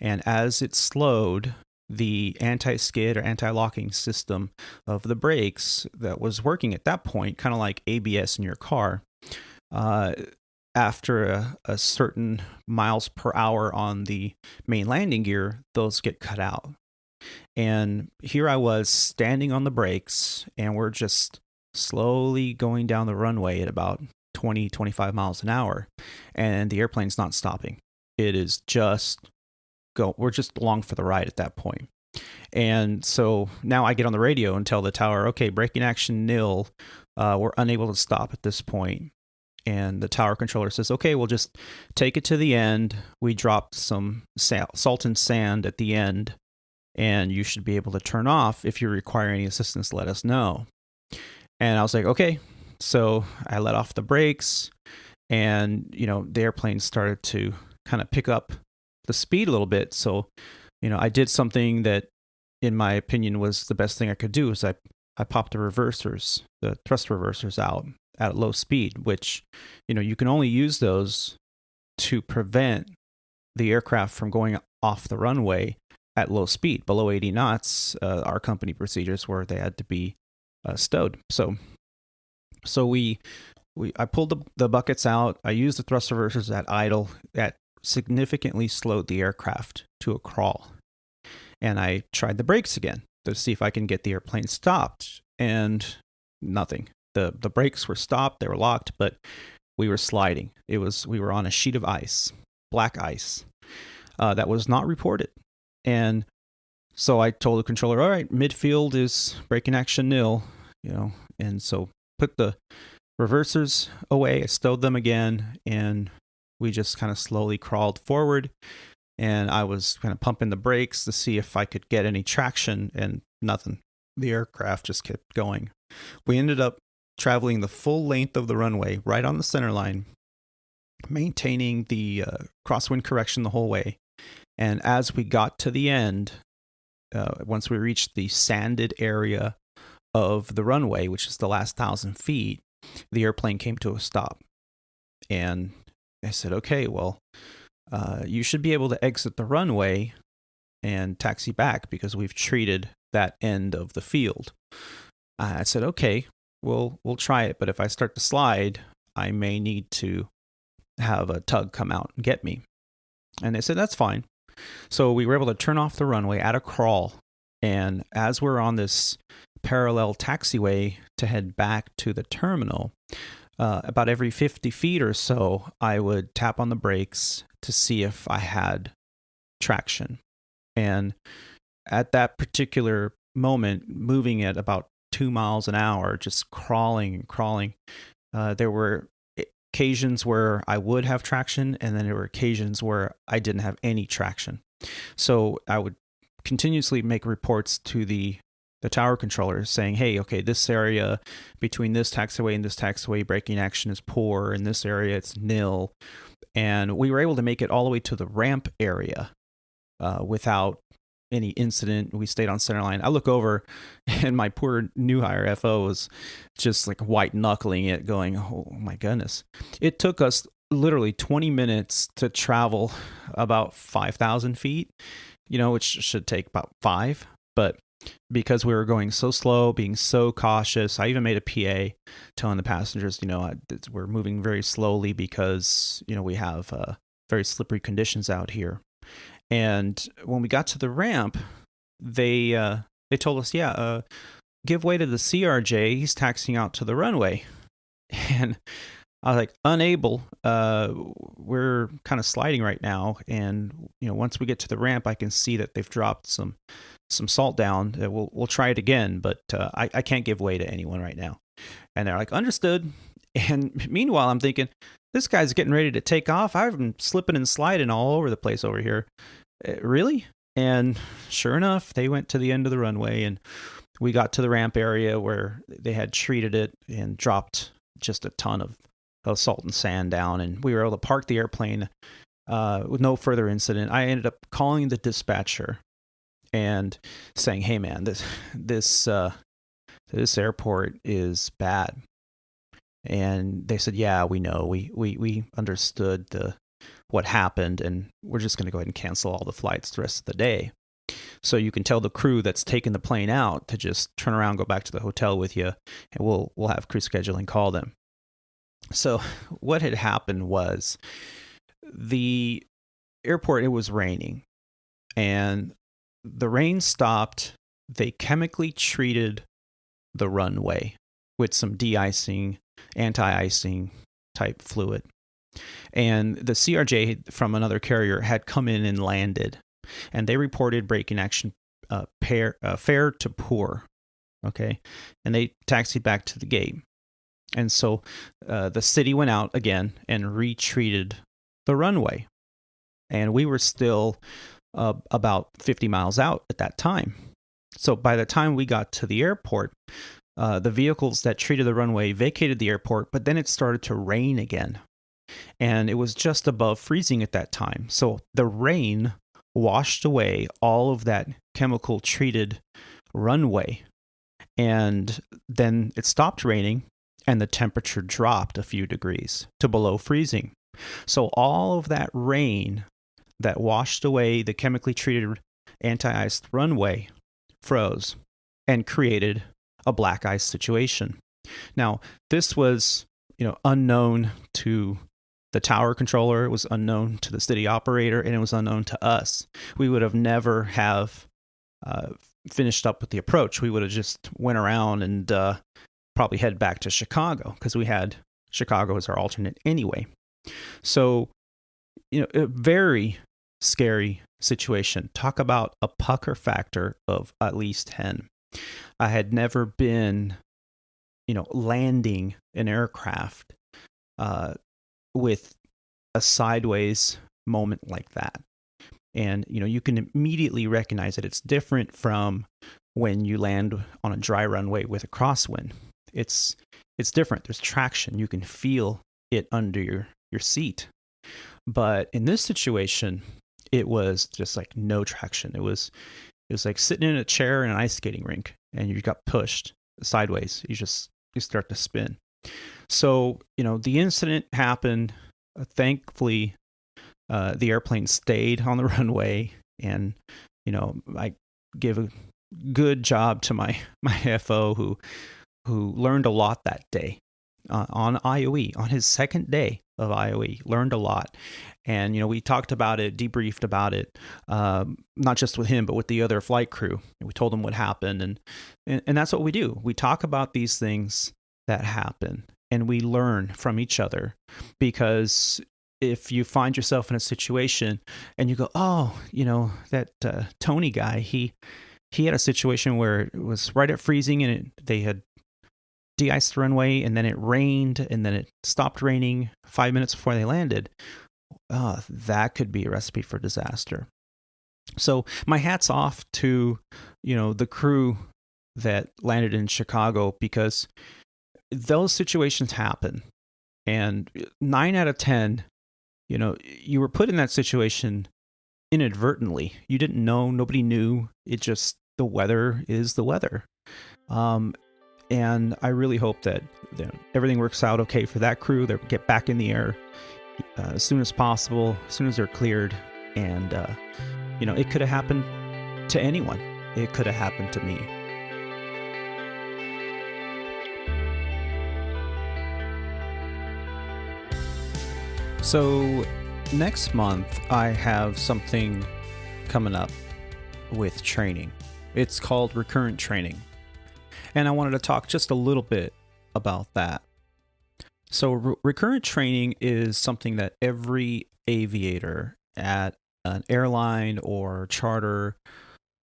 And as it slowed, the anti-skid or anti-locking system of the brakes that was working at that point, kind of like ABS in your car, after a certain miles per hour on the main landing gear, those get cut out. And here I was standing on the brakes, and we're just slowly going down the runway at about 20, 25 miles an hour. And the airplane's not stopping. It is just we're just along for the ride at that point. And so now I get on the radio and tell the tower, okay, braking action nil. We're unable to stop at this point. And the tower controller says, okay, we'll just take it to the end. We dropped some salt and sand at the end, and you should be able to turn off. If you require any assistance, let us know. And I was like, okay. So I let off the brakes, and, the airplane started to kind of pick up the speed a little bit. So, I did something that, in my opinion, was the best thing I could do, is I popped the thrust reversers out at low speed, which, you can only use those to prevent the aircraft from going off the runway at low speed. Below 80 knots, our company procedures were they had to be stowed. So I pulled the buckets out. I used the thrust reversers at idle. That significantly slowed the aircraft to a crawl. And I tried the brakes again to see if I can get the airplane stopped, and nothing. The brakes were stopped, they were locked, but we were sliding. We were on a sheet of ice, black ice, that was not reported. And so I told the controller, all right, midfield is braking action nil, and so put the reversers away, I stowed them again, and we just kind of slowly crawled forward. And I was kind of pumping the brakes to see if I could get any traction, and nothing. The aircraft just kept going. We ended up traveling the full length of the runway, right on the center line, maintaining the crosswind correction the whole way. And as we got to the end, once we reached the sanded area of the runway, which is the last 1,000 feet, the airplane came to a stop. And I said, okay, well, you should be able to exit the runway and taxi back because we've treated that end of the field. I said, okay, we'll try it. But if I start to slide, I may need to have a tug come out and get me. And they said, that's fine. So we were able to turn off the runway at a crawl. And as we're on this parallel taxiway to head back to the terminal, about every 50 feet or so, I would tap on the brakes to see if I had traction. And at that particular moment, moving at about 2 miles an hour, just crawling and crawling, there were occasions where I would have traction, and then there were occasions where I didn't have any traction. So I would continuously make reports to the tower controller saying, hey, okay, this area between this taxiway and this taxiway, braking action is poor. In this area, it's nil. And we were able to make it all the way to the ramp area without any incident. We stayed on center line. I look over and my poor new hire FO was just like white knuckling it, going, oh my goodness. It took us literally 20 minutes to travel about 5,000 feet, which should take about 5. But because we were going so slow, being so cautious, I even made a PA telling the passengers, we're moving very slowly because, we have very slippery conditions out here. And when we got to the ramp, they told us, give way to the CRJ. He's taxiing out to the runway. And I was like, unable. We're kind of sliding right now. And, once we get to the ramp, I can see that they've dropped some salt down. We'll try it again, but I can't give way to anyone right now. And they're like, understood. And meanwhile, I'm thinking, this guy's getting ready to take off. I've been slipping and sliding all over the place over here. Really? And sure enough, they went to the end of the runway, and we got to the ramp area where they had treated it and dropped just a ton of salt and sand down, and we were able to park the airplane with no further incident. I ended up calling the dispatcher and saying, hey man, this airport is bad. And they said, yeah, we know. We understood what happened, and we're just going to go ahead and cancel all the flights the rest of the day. So you can tell the crew that's taking the plane out to just turn around, go back to the hotel with you, and we'll have crew scheduling call them. So what had happened was the airport, it was raining, and the rain stopped. They chemically treated the runway with some de-icing, anti-icing type fluid. And the CRJ from another carrier had come in and landed, and they reported braking action fair to poor. Okay. And they taxied back to the gate. And so the city went out again and retreated the runway. And we were still about 50 miles out at that time. So by the time we got to the airport, the vehicles that treated the runway vacated the airport, but then it started to rain again. And it was just above freezing at that time. So the rain washed away all of that chemical treated runway. And then it stopped raining, and the temperature dropped a few degrees to below freezing. So all of that rain that washed away the chemically treated anti-iced runway froze and created a black ice situation. Now, this was, unknown to the tower controller, it was unknown to the city operator, and it was unknown to us. We would have never have finished up with the approach. We would have just went around and probably head back to Chicago, because we had Chicago as our alternate anyway. So, a very scary situation. Talk about a pucker factor of at least 10. I had never been, landing an aircraft with a sideways moment like that. And, you can immediately recognize that it's different from when you land on a dry runway with a crosswind. it's different. There's traction. You can feel it under your seat. But in this situation, it was just like no traction. It was like sitting in a chair in an ice skating rink, and you got pushed sideways. You start to spin. So, the incident happened. Thankfully, the airplane stayed on the runway, and, I give a good job to my FO who learned a lot that day on IOE, on his second day of IOE, learned a lot. And, we talked about it, debriefed about it, not just with him, but with the other flight crew. We told them what happened. And that's what we do. We talk about these things that happen, and we learn from each other. Because if you find yourself in a situation and you go, oh, that Tony guy, he had a situation where it was right at freezing, and they had de-iced the runway, and then it rained, and then it stopped raining 5 minutes before they landed. That could be a recipe for disaster. So my hat's off to, the crew that landed in Chicago, because those situations happen. And 9 out of 10, you were put in that situation inadvertently. You didn't know, nobody knew. It just, the weather is the weather. And I really hope that everything works out okay for that crew. They get back in the air as soon as possible, as soon as they're cleared. And, it could have happened to anyone. It could have happened to me. So next month, I have something coming up with training. It's called Recurrent Training. And I wanted to talk just a little bit about that. So recurrent training is something that every aviator at an airline or charter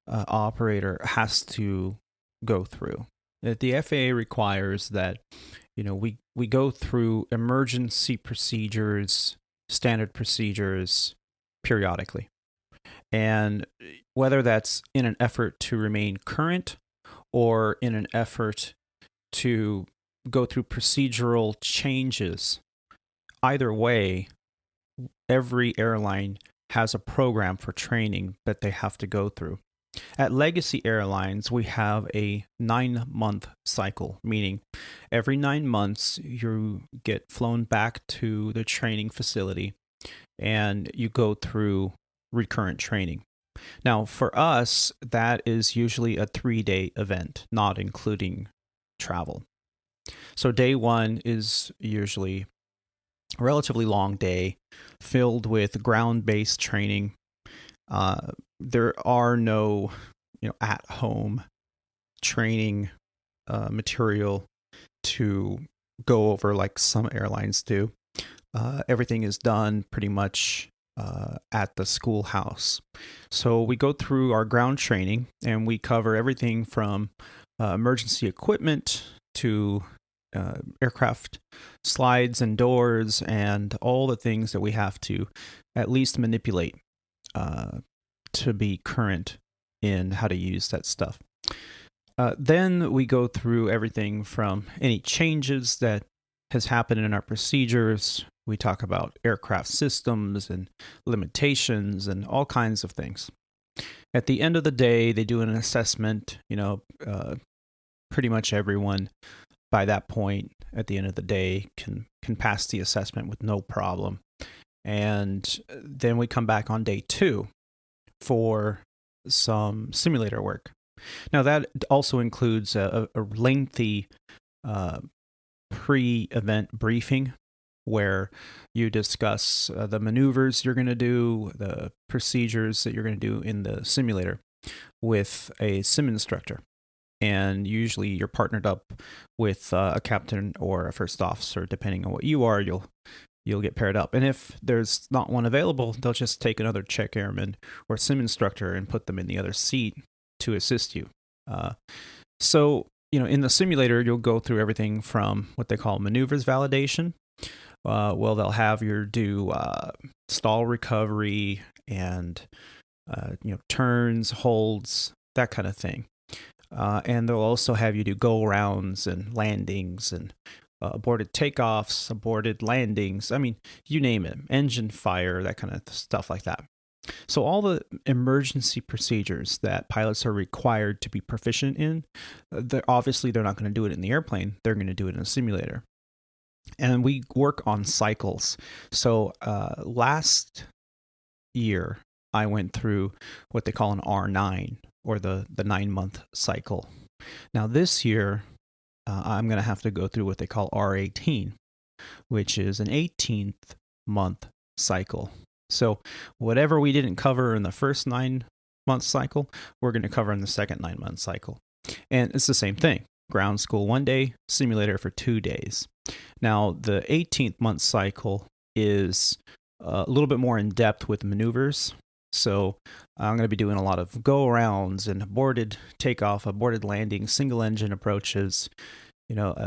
operator has to go through. The FAA requires that, we go through emergency procedures, standard procedures periodically. And whether that's in an effort to remain current or in an effort to go through procedural changes, either way, every airline has a program for training that they have to go through. At Legacy Airlines, we have a 9-month cycle, meaning every 9 months you get flown back to the training facility and you go through recurrent training. Now, for us, that is usually a 3-day event, not including travel. So day 1 is usually a relatively long day filled with ground-based training. There are no, at-home training material to go over like some airlines do. Everything is done pretty much at the schoolhouse. So we go through our ground training, and we cover everything from emergency equipment to aircraft slides and doors and all the things that we have to at least manipulate to be current in how to use that stuff. Then we go through everything from any changes that has happened in our procedures. We talk about aircraft systems and limitations and all kinds of things. At the end of the day, they do an assessment. Pretty much everyone by that point at the end of the day can pass the assessment with no problem. And then we come back on day 2 for some simulator work. Now that also includes a lengthy pre-event briefing where you discuss the maneuvers you're going to do, the procedures that you're going to do in the simulator with a sim instructor. And usually you're partnered up with a captain or a first officer, depending on what you are, you'll get paired up. And if there's not one available, they'll just take another check airman or sim instructor and put them in the other seat to assist you. So, in the simulator, you'll go through everything from what they call maneuvers validation. Well, they'll have you do stall recovery and, turns, holds, that kind of thing. And they'll also have you do go-arounds and landings and aborted takeoffs, aborted landings. I mean, you name it, engine fire, that kind of stuff like that. So all the emergency procedures that pilots are required to be proficient in, obviously they're not going to do it in the airplane. They're going to do it in a simulator. And we work on cycles. So last year, I went through what they call an R9, or the 9-month cycle. Now this year, I'm going to have to go through what they call R18, which is an 18th month cycle. So whatever we didn't cover in the first 9-month cycle, we're going to cover in the second 9-month cycle. And it's the same thing. Ground school 1 day, simulator for 2 days. Now, the 18th month cycle is a little bit more in depth with maneuvers. So I'm going to be doing a lot of go-arounds and aborted takeoff, aborted landing, single engine approaches,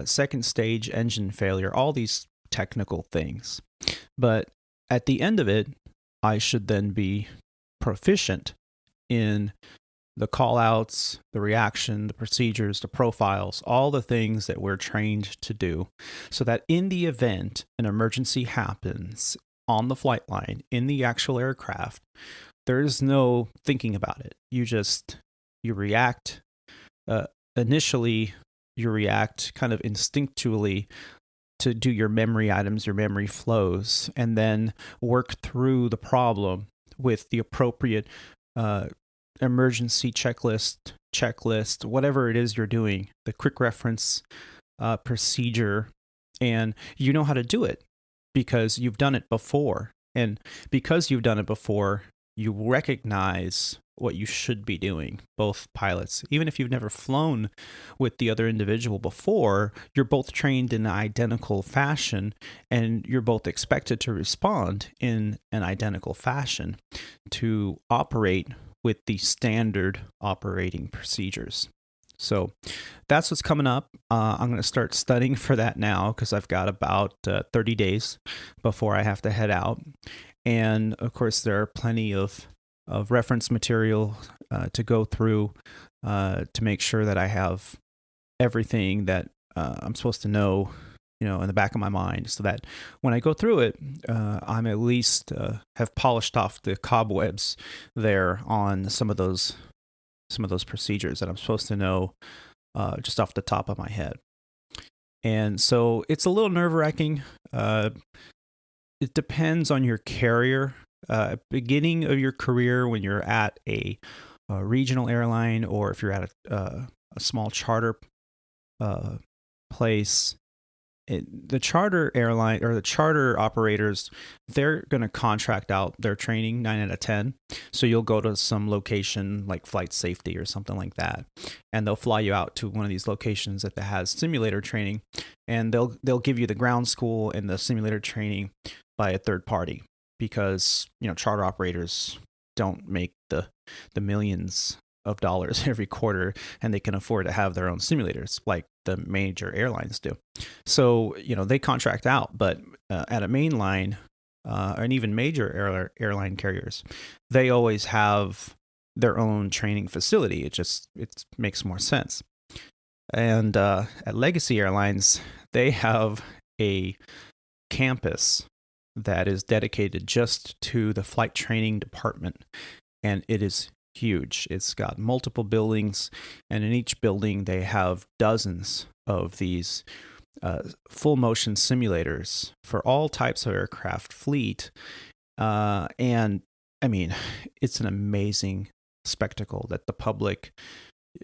second stage engine failure, all these technical things. But at the end of it, I should then be proficient in the call-outs, the reaction, the procedures, the profiles, all the things that we're trained to do, so that in the event an emergency happens on the flight line, in the actual aircraft, there's no thinking about it. You react. Initially, you react kind of instinctually to do your memory items, your memory flows, and then work through the problem with the appropriate emergency checklist, whatever it is you're doing, the quick reference procedure, and you know how to do it because you've done it before. And because you've done it before, you recognize what you should be doing, both pilots. Even if you've never flown with the other individual before, you're both trained in an identical fashion, and you're both expected to respond in an identical fashion to operate with the standard operating procedures. So that's what's coming up. I'm going to start studying for that now because I've got about 30 days before I have to head out. And of course, there are plenty of reference material to go through to make sure that I have everything that I'm supposed to know, in the back of my mind, so that when I go through it, I'm at least have polished off the cobwebs there on some of those procedures that I'm supposed to know just off the top of my head. And so it's a little nerve-wracking. It depends on your carrier. Beginning of your career, when you're at a regional airline, or if you're at a small charter place, the charter airline or the charter operators, they're going to contract out their training 9 out of 10. So you'll go to some location like flight safety or something like that, and they'll fly you out to one of these locations that has simulator training, and they'll give you the ground school and the simulator training by a third party, because charter operators don't make the millions of dollars every quarter, and they can afford to have their own simulators like the major airlines do. So they contract out, but at a mainline and even major airline carriers, they always have their own training facility. It makes more sense. And at Legacy Airlines, they have a campus that is dedicated just to the flight training department, and it is huge. It's got multiple buildings, and in each building they have dozens of these full motion simulators for all types of aircraft fleet. And I mean, it's an amazing spectacle that the public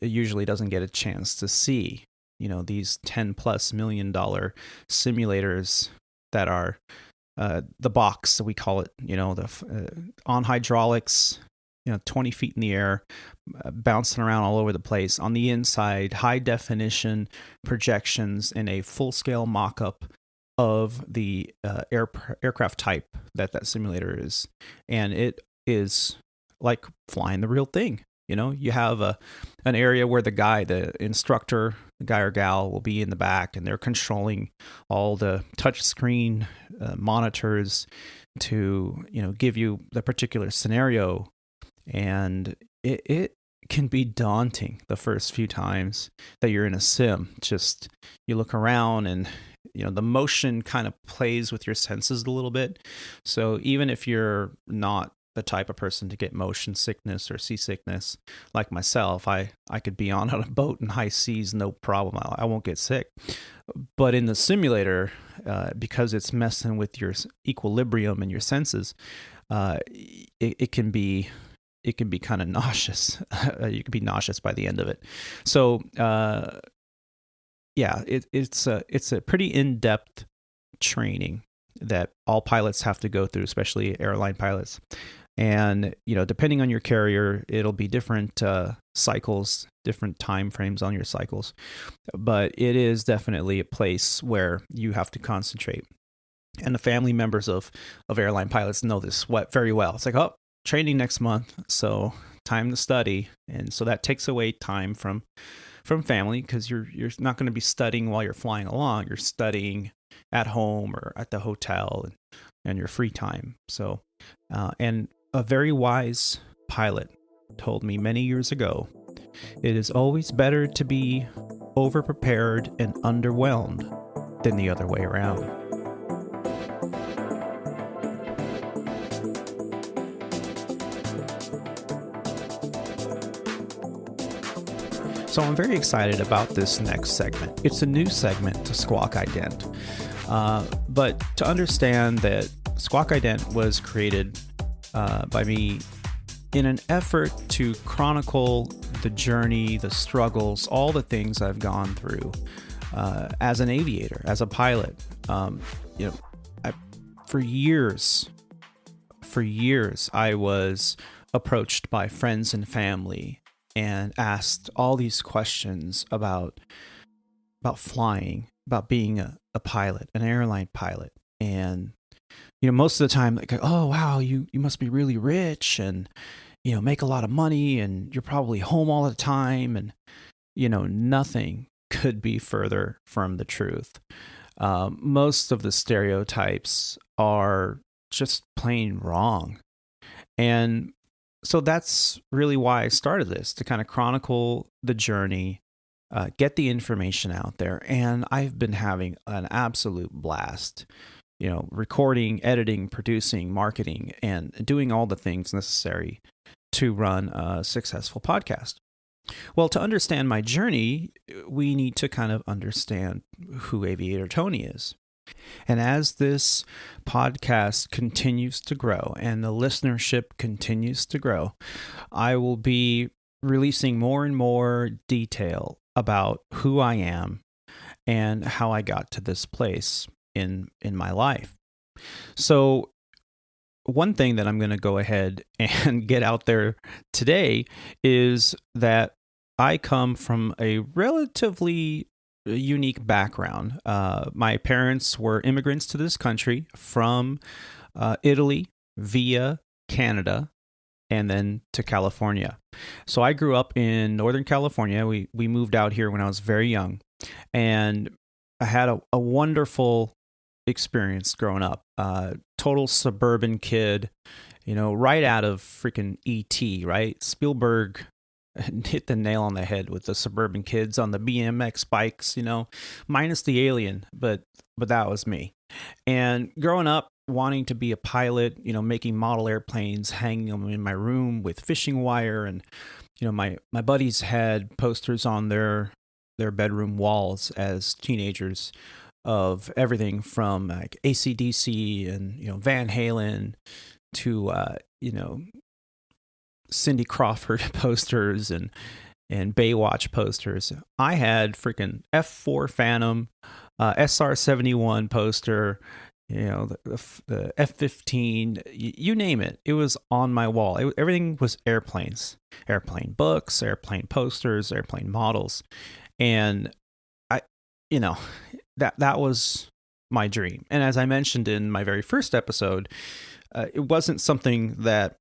usually doesn't get a chance to see. These $10+ million simulators that are the box, we call it, on hydraulics, 20 feet in the air, bouncing around all over the place. On the inside, high definition projections in a full scale mock-up of the aircraft type that simulator is. And it is like flying the real thing. You have an area where the instructor, the guy or gal, will be in the back, and they're controlling all the touch screen monitors to give you the particular scenario. And it can be daunting the first few times that you're in a sim. Just you look around and the motion kind of plays with your senses a little bit. So even if you're not the type of person to get motion sickness or seasickness like myself, I could be on a boat in high seas, no problem. I won't get sick. But in the simulator, because it's messing with your equilibrium and your senses, it can be kind of nauseous. You can be nauseous by the end of it. So it's a pretty in-depth training that all pilots have to go through, especially airline pilots. And depending on your carrier, it'll be different cycles, different time frames on your cycles. But it is definitely a place where you have to concentrate. And the family members of airline pilots know this very well. It's like, oh, training next month, so time to study. And so that takes away time from family, because you're not going to be studying while you're flying along. You're studying at home or at the hotel and your free time. So, and a very wise pilot told me many years ago, it is always better to be overprepared and underwhelmed than the other way around. So I'm very excited about this next segment. It's a new segment to Squawk Ident. But to understand that Squawk Ident was created by me in an effort to chronicle the journey, the struggles, all the things I've gone through as an aviator, as a pilot. For years, I was approached by friends and family and asked all these questions about flying, about being a pilot, an airline pilot. And most of the time, like, oh wow, you must be really rich and make a lot of money and you're probably home all the time. And nothing could be further from the truth. Most of the stereotypes are just plain wrong. And so that's really why I started this, to kind of chronicle the journey, get the information out there. And I've been having an absolute blast, recording, editing, producing, marketing, and doing all the things necessary to run a successful podcast. Well, to understand my journey, we need to kind of understand who Aviator Tony is. And as this podcast continues to grow and the listenership continues to grow, I will be releasing more and more detail about who I am and how I got to this place in my life. So one thing that I'm going to go ahead and get out there today is that I come from a relatively unique background. My parents were immigrants to this country from Italy via Canada and then to California. So I grew up in Northern California. We moved out here when I was very young, and I had a wonderful experience growing up. Total suburban kid, right out of freaking E.T., right? Spielberg hit the nail on the head with the suburban kids on the BMX bikes, minus the alien, but that was me. And growing up, wanting to be a pilot, making model airplanes, hanging them in my room with fishing wire. And, my buddies had posters on their bedroom walls as teenagers of everything from like AC/DC and, Van Halen to, Cindy Crawford posters and Baywatch posters. I had freaking F4 Phantom, SR-71 poster, the F-15, you name it. It was on my wall. Everything was airplanes, airplane books, airplane posters, airplane models. And that was my dream. And as I mentioned in my very first episode, it wasn't something that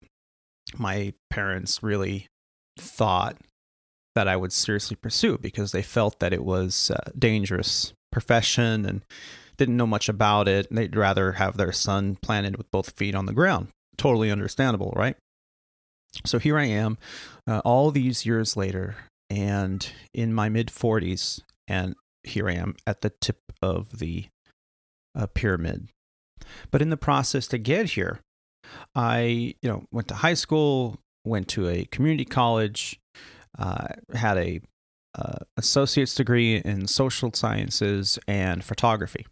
my parents really thought that I would seriously pursue, because they felt that it was a dangerous profession and didn't know much about it. And they'd rather have their son planted with both feet on the ground. Totally understandable, right? So here I am, all these years later, and in my mid 40s, and here I am at the tip of the pyramid. But in the process to get here, I, went to high school, went to a community college, had a associate's degree in social sciences and photography.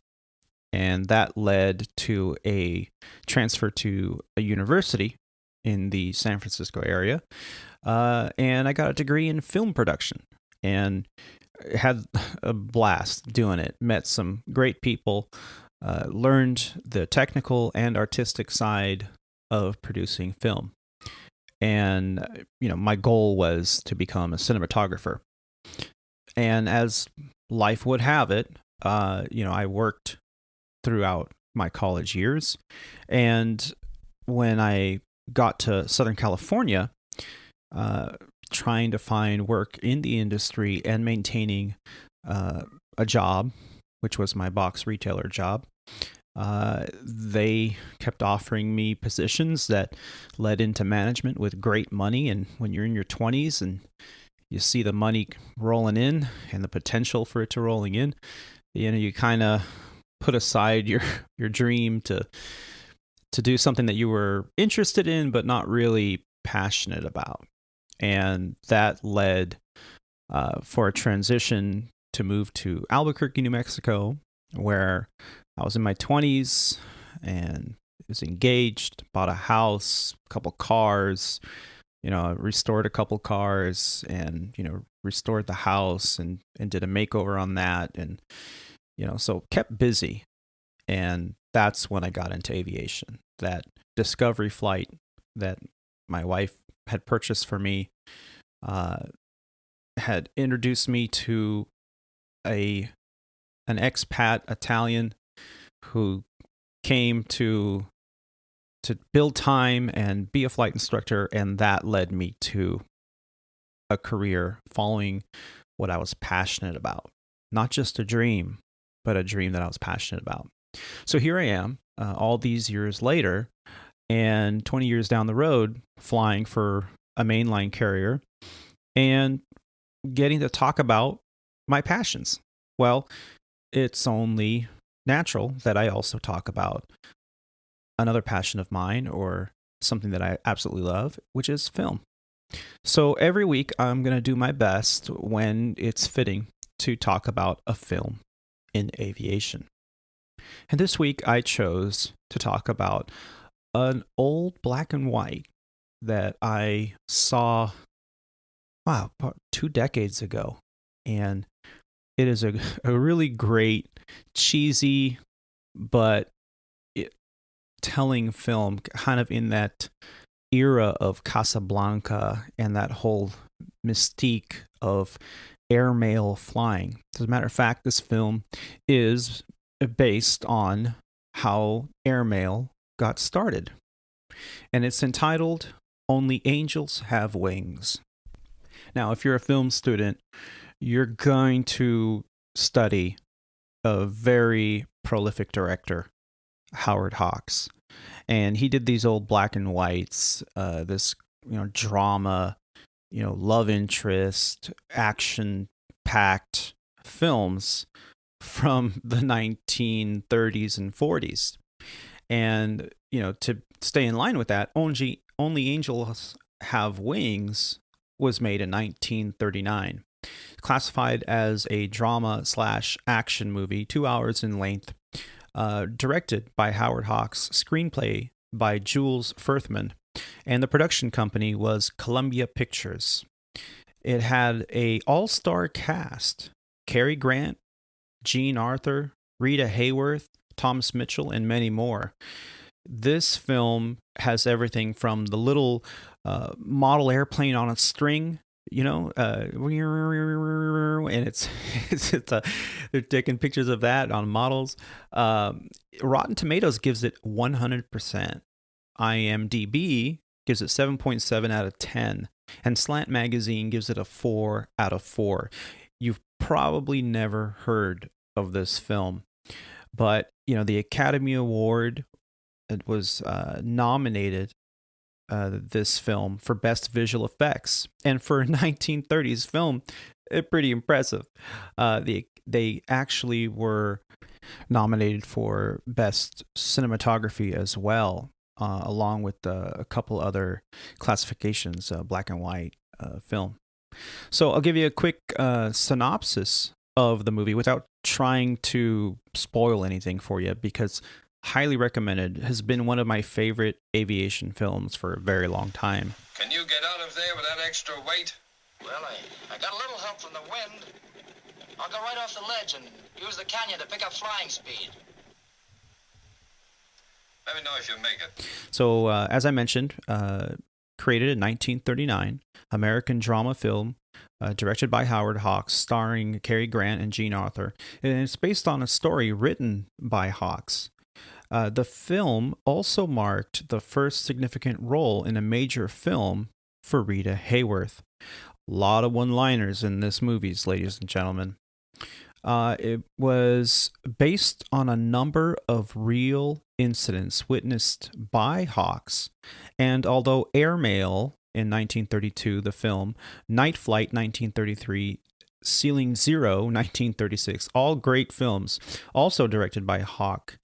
And that led to a transfer to a university in the San Francisco area. And I got a degree in film production and had a blast doing it. Met some great people, learned the technical and artistic side of producing film. And, my goal was to become a cinematographer. And as life would have it, I worked throughout my college years. And when I got to Southern California, trying to find work in the industry and maintaining a job, which was my box retailer job, they kept offering me positions that led into management with great money. And when you're in your 20s and you see the money rolling in and the potential for it to rolling in, you kind of put aside your dream to do something that you were interested in but not really passionate about. And that led for a transition to move to Albuquerque, New Mexico, where I was in my 20s and was engaged, bought a house, a couple cars, restored a couple cars and, restored the house and did a makeover on that. And, so kept busy. And that's when I got into aviation. That discovery flight that my wife had purchased for me had introduced me to an expat Italian who came to build time and be a flight instructor, and that led me to a career following what I was passionate about. Not just a dream, but a dream that I was passionate about. So here I am, all these years later, and 20 years down the road, flying for a mainline carrier and getting to talk about my passions. Well, it's only natural that I also talk about another passion of mine or something that I absolutely love, which is film. So every week I'm going to do my best when it's fitting to talk about a film in aviation. And this week I chose to talk about an old black and white that I saw, about 2 decades ago. And it is a really great, cheesy, but telling film, kind of in that era of Casablanca and that whole mystique of airmail flying. As a matter of fact, this film is based on how airmail got started. And it's entitled Only Angels Have Wings. Now, if you're a film student, you're going to study a very prolific director, Howard Hawks. And he did these old black and whites, this drama, love interest, action-packed films from the 1930s and 40s. And, to stay in line with that, Only Angels Have Wings was made in 1939. Classified as a drama/action movie, 2 hours in length, directed by Howard Hawks, screenplay by Jules Furthman, and the production company was Columbia Pictures. It had an all-star cast: Cary Grant, Jean Arthur, Rita Hayworth, Thomas Mitchell, and many more. This film has everything from the little model airplane on a string, and they're taking pictures of that on models. Rotten Tomatoes gives it 100%. IMDb gives it 7.7 out of 10. And Slant Magazine gives it a 4 out of 4. You've probably never heard of this film. But, the Academy Award, it was nominated this film for best visual effects, and for a 1930s film, pretty impressive. They actually were nominated for best cinematography as well, along with a couple other classifications, black and white film. So I'll give you a quick synopsis of the movie without trying to spoil anything for you, because highly recommended. Has been one of my favorite aviation films for a very long time. Can you get out of there with that extra weight? Well, I got a little help from the wind. I'll go right off the ledge and use the canyon to pick up flying speed. Let me know if you make it. So, as I mentioned, created in 1939, American drama film, directed by Howard Hawks, starring Cary Grant and Jean Arthur. And it's based on a story written by Hawks. The film also marked the first significant role in a major film for Rita Hayworth. A lot of one-liners in this movie, ladies and gentlemen. It was based on a number of real incidents witnessed by Hawks, and although Airmail in 1932, the film, Night Flight 1933, Ceiling Zero 1936, all great films, also directed by Hawk,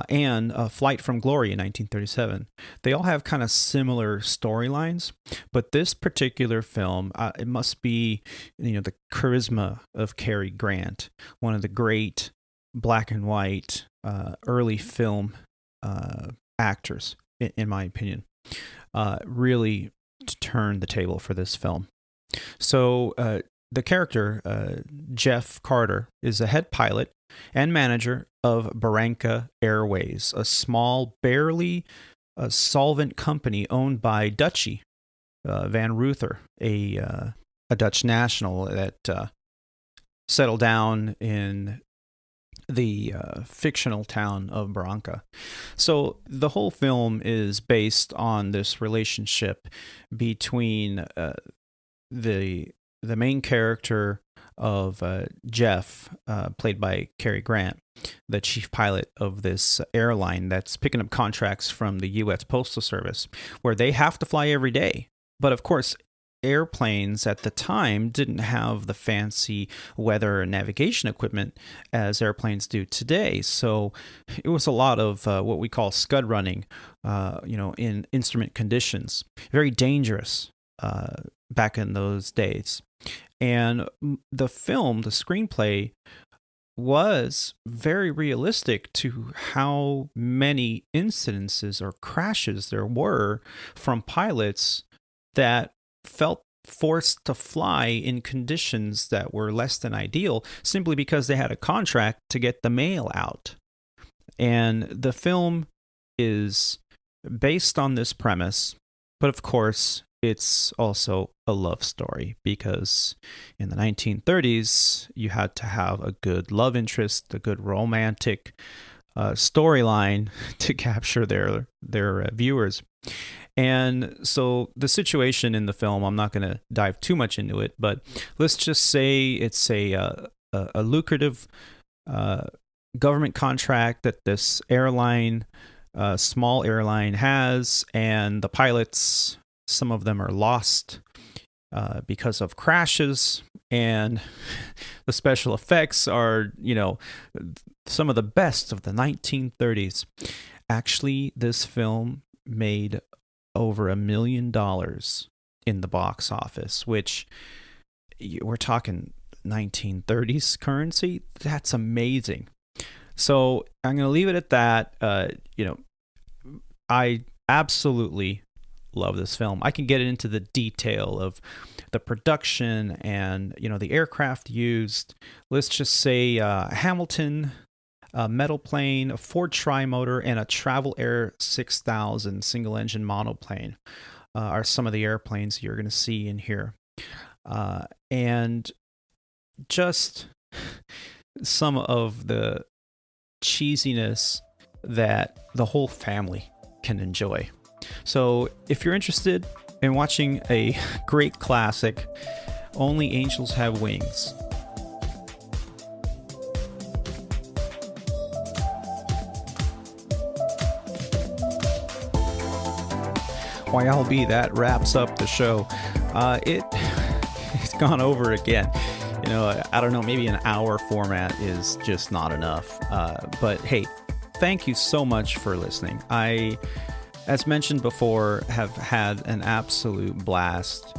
and Flight from Glory in 1937. They all have kind of similar storylines, but this particular film, it must be, the charisma of Cary Grant, one of the great black and white early film actors, in my opinion, really turned the table for this film. So the character, Jeff Carter, is a head pilot and manager of Barranca Airways, a small, barely solvent company owned by Dutchie Van Ruther, a Dutch national that settled down in the fictional town of Barranca. So the whole film is based on this relationship between the main character of Jeff, played by Cary Grant, the chief pilot of this airline that's picking up contracts from the U.S. Postal Service, where they have to fly every day. But of course, airplanes at the time didn't have the fancy weather and navigation equipment as airplanes do today. So it was a lot of what we call scud running, in instrument conditions. Very dangerous back in those days. And the film, the screenplay, was very realistic to how many incidences or crashes there were from pilots that felt forced to fly in conditions that were less than ideal simply because they had a contract to get the mail out. And the film is based on this premise, but of course, it's also a love story, because in the 1930s, you had to have a good love interest, a good romantic storyline to capture their viewers. And so the situation in the film, I'm not going to dive too much into it, but let's just say it's a lucrative government contract that this airline, small airline, has, and the pilots, some of them are lost because of crashes, and the special effects are, some of the best of the 1930s. Actually, this film made over $1 million in the box office, which we're talking 1930s currency. That's amazing. So I'm going to leave it at that. I absolutely love this film. I can get into the detail of the production and, the aircraft used. Let's just say Hamilton, a metal plane, a Ford Tri-Motor, and a Travel Air 6000 single-engine monoplane are some of the airplanes you're going to see in here. And just some of the cheesiness that the whole family can enjoy. So if you're interested in watching a great classic, Only Angels Have Wings, YLB, that wraps up the show. It's gone over again. You know, I don't know, maybe an hour format is just not enough. But hey, thank you so much for listening. I, as mentioned before, have had an absolute blast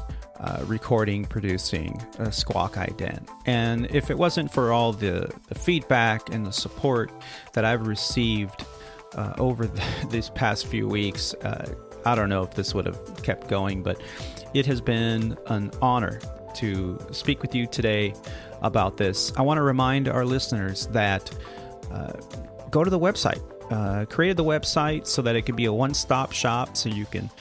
recording, producing Squawk Ident. And if it wasn't for all the feedback and the support that I've received over these past few weeks, I don't know if this would have kept going, but it has been an honor to speak with you today about this. I want to remind our listeners that go to the website. Created the website so that it could be a one-stop shop, so you can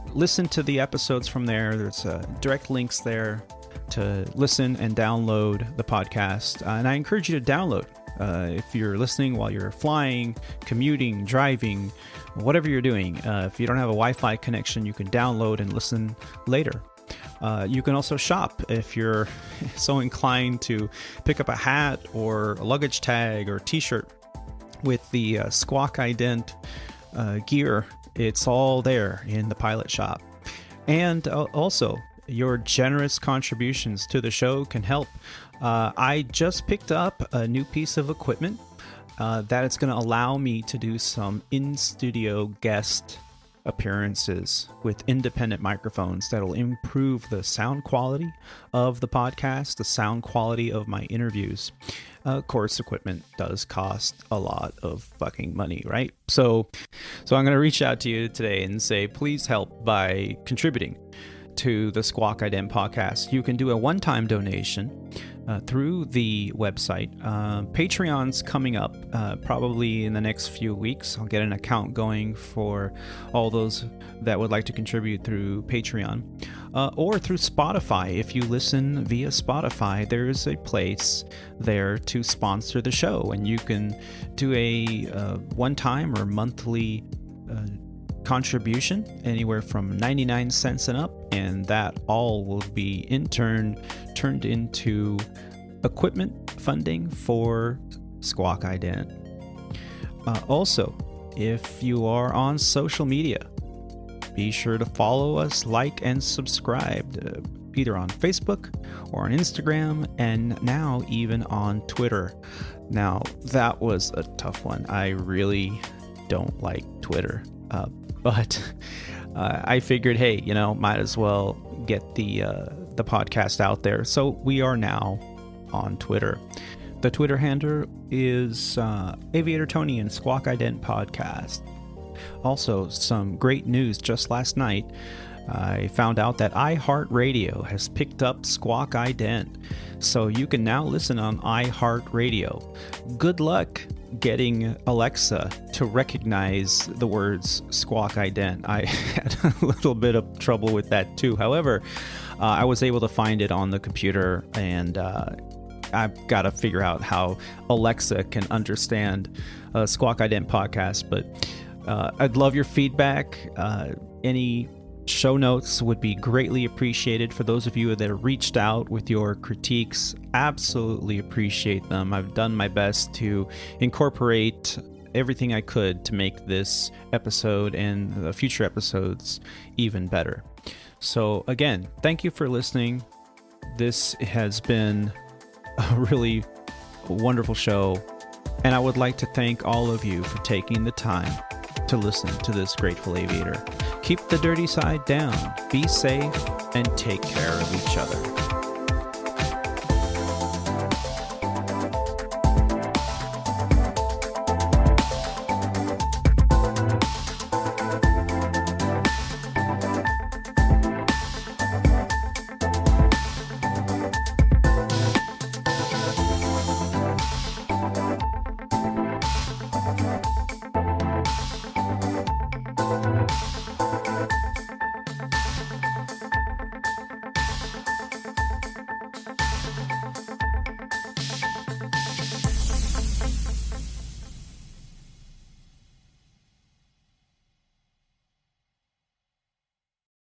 listen to the episodes from there. There's direct links there to listen and download the podcast. And I encourage you to download. If you're listening while you're flying, commuting, driving, whatever you're doing, if you don't have a Wi-Fi connection, you can download and listen later. You can also shop if you're so inclined to pick up a hat or a luggage tag or t-shirt with the Squawk Ident gear. It's all there in the pilot shop. And also, your generous contributions to the show can help. I just picked up a new piece of equipment that is going to allow me to do some in-studio guest appearances with independent microphones that'll improve the sound quality of the podcast, the sound quality of my interviews. Of course, equipment does cost a lot of fucking money, right? So I'm going to reach out to you today and say, please help by contributing to the Squawk Ident podcast. You can do a one-time donation through the website. Patreon's coming up probably in the next few weeks. I'll get an account going for all those that would like to contribute through Patreon or through Spotify. If you listen via Spotify, there's a place there to sponsor the show, and you can do a one-time or monthly contribution anywhere from 99 cents and up, and that all will be in turn turned into equipment funding for Squawk Ident. Also, if you are on social media, be sure to follow us, like, and subscribe either on Facebook or on Instagram, and now even on Twitter. Now, that was a tough one. I really don't like Twitter. But I figured, hey, might as well get the podcast out there. So we are now on Twitter. The Twitter handle is Aviator Tony and Squawk Ident Podcast. Also, some great news just last night. I found out that iHeartRadio has picked up Squawk Ident, so you can now listen on iHeartRadio. Good luck getting Alexa to recognize the words Squawk Ident. I had a little bit of trouble with that too. However, I was able to find it on the computer, and I've got to figure out how Alexa can understand Squawk Ident podcast. But I'd love your feedback. Any show notes would be greatly appreciated. For those of you that have reached out with your critiques, absolutely appreciate them. I've done my best to incorporate everything I could to make this episode and the future episodes even better. So again, thank you for listening. This has been a really wonderful show, and I would like to thank all of you for taking the time to listen to this grateful aviator. Keep the dirty side down, be safe, and take care of each other.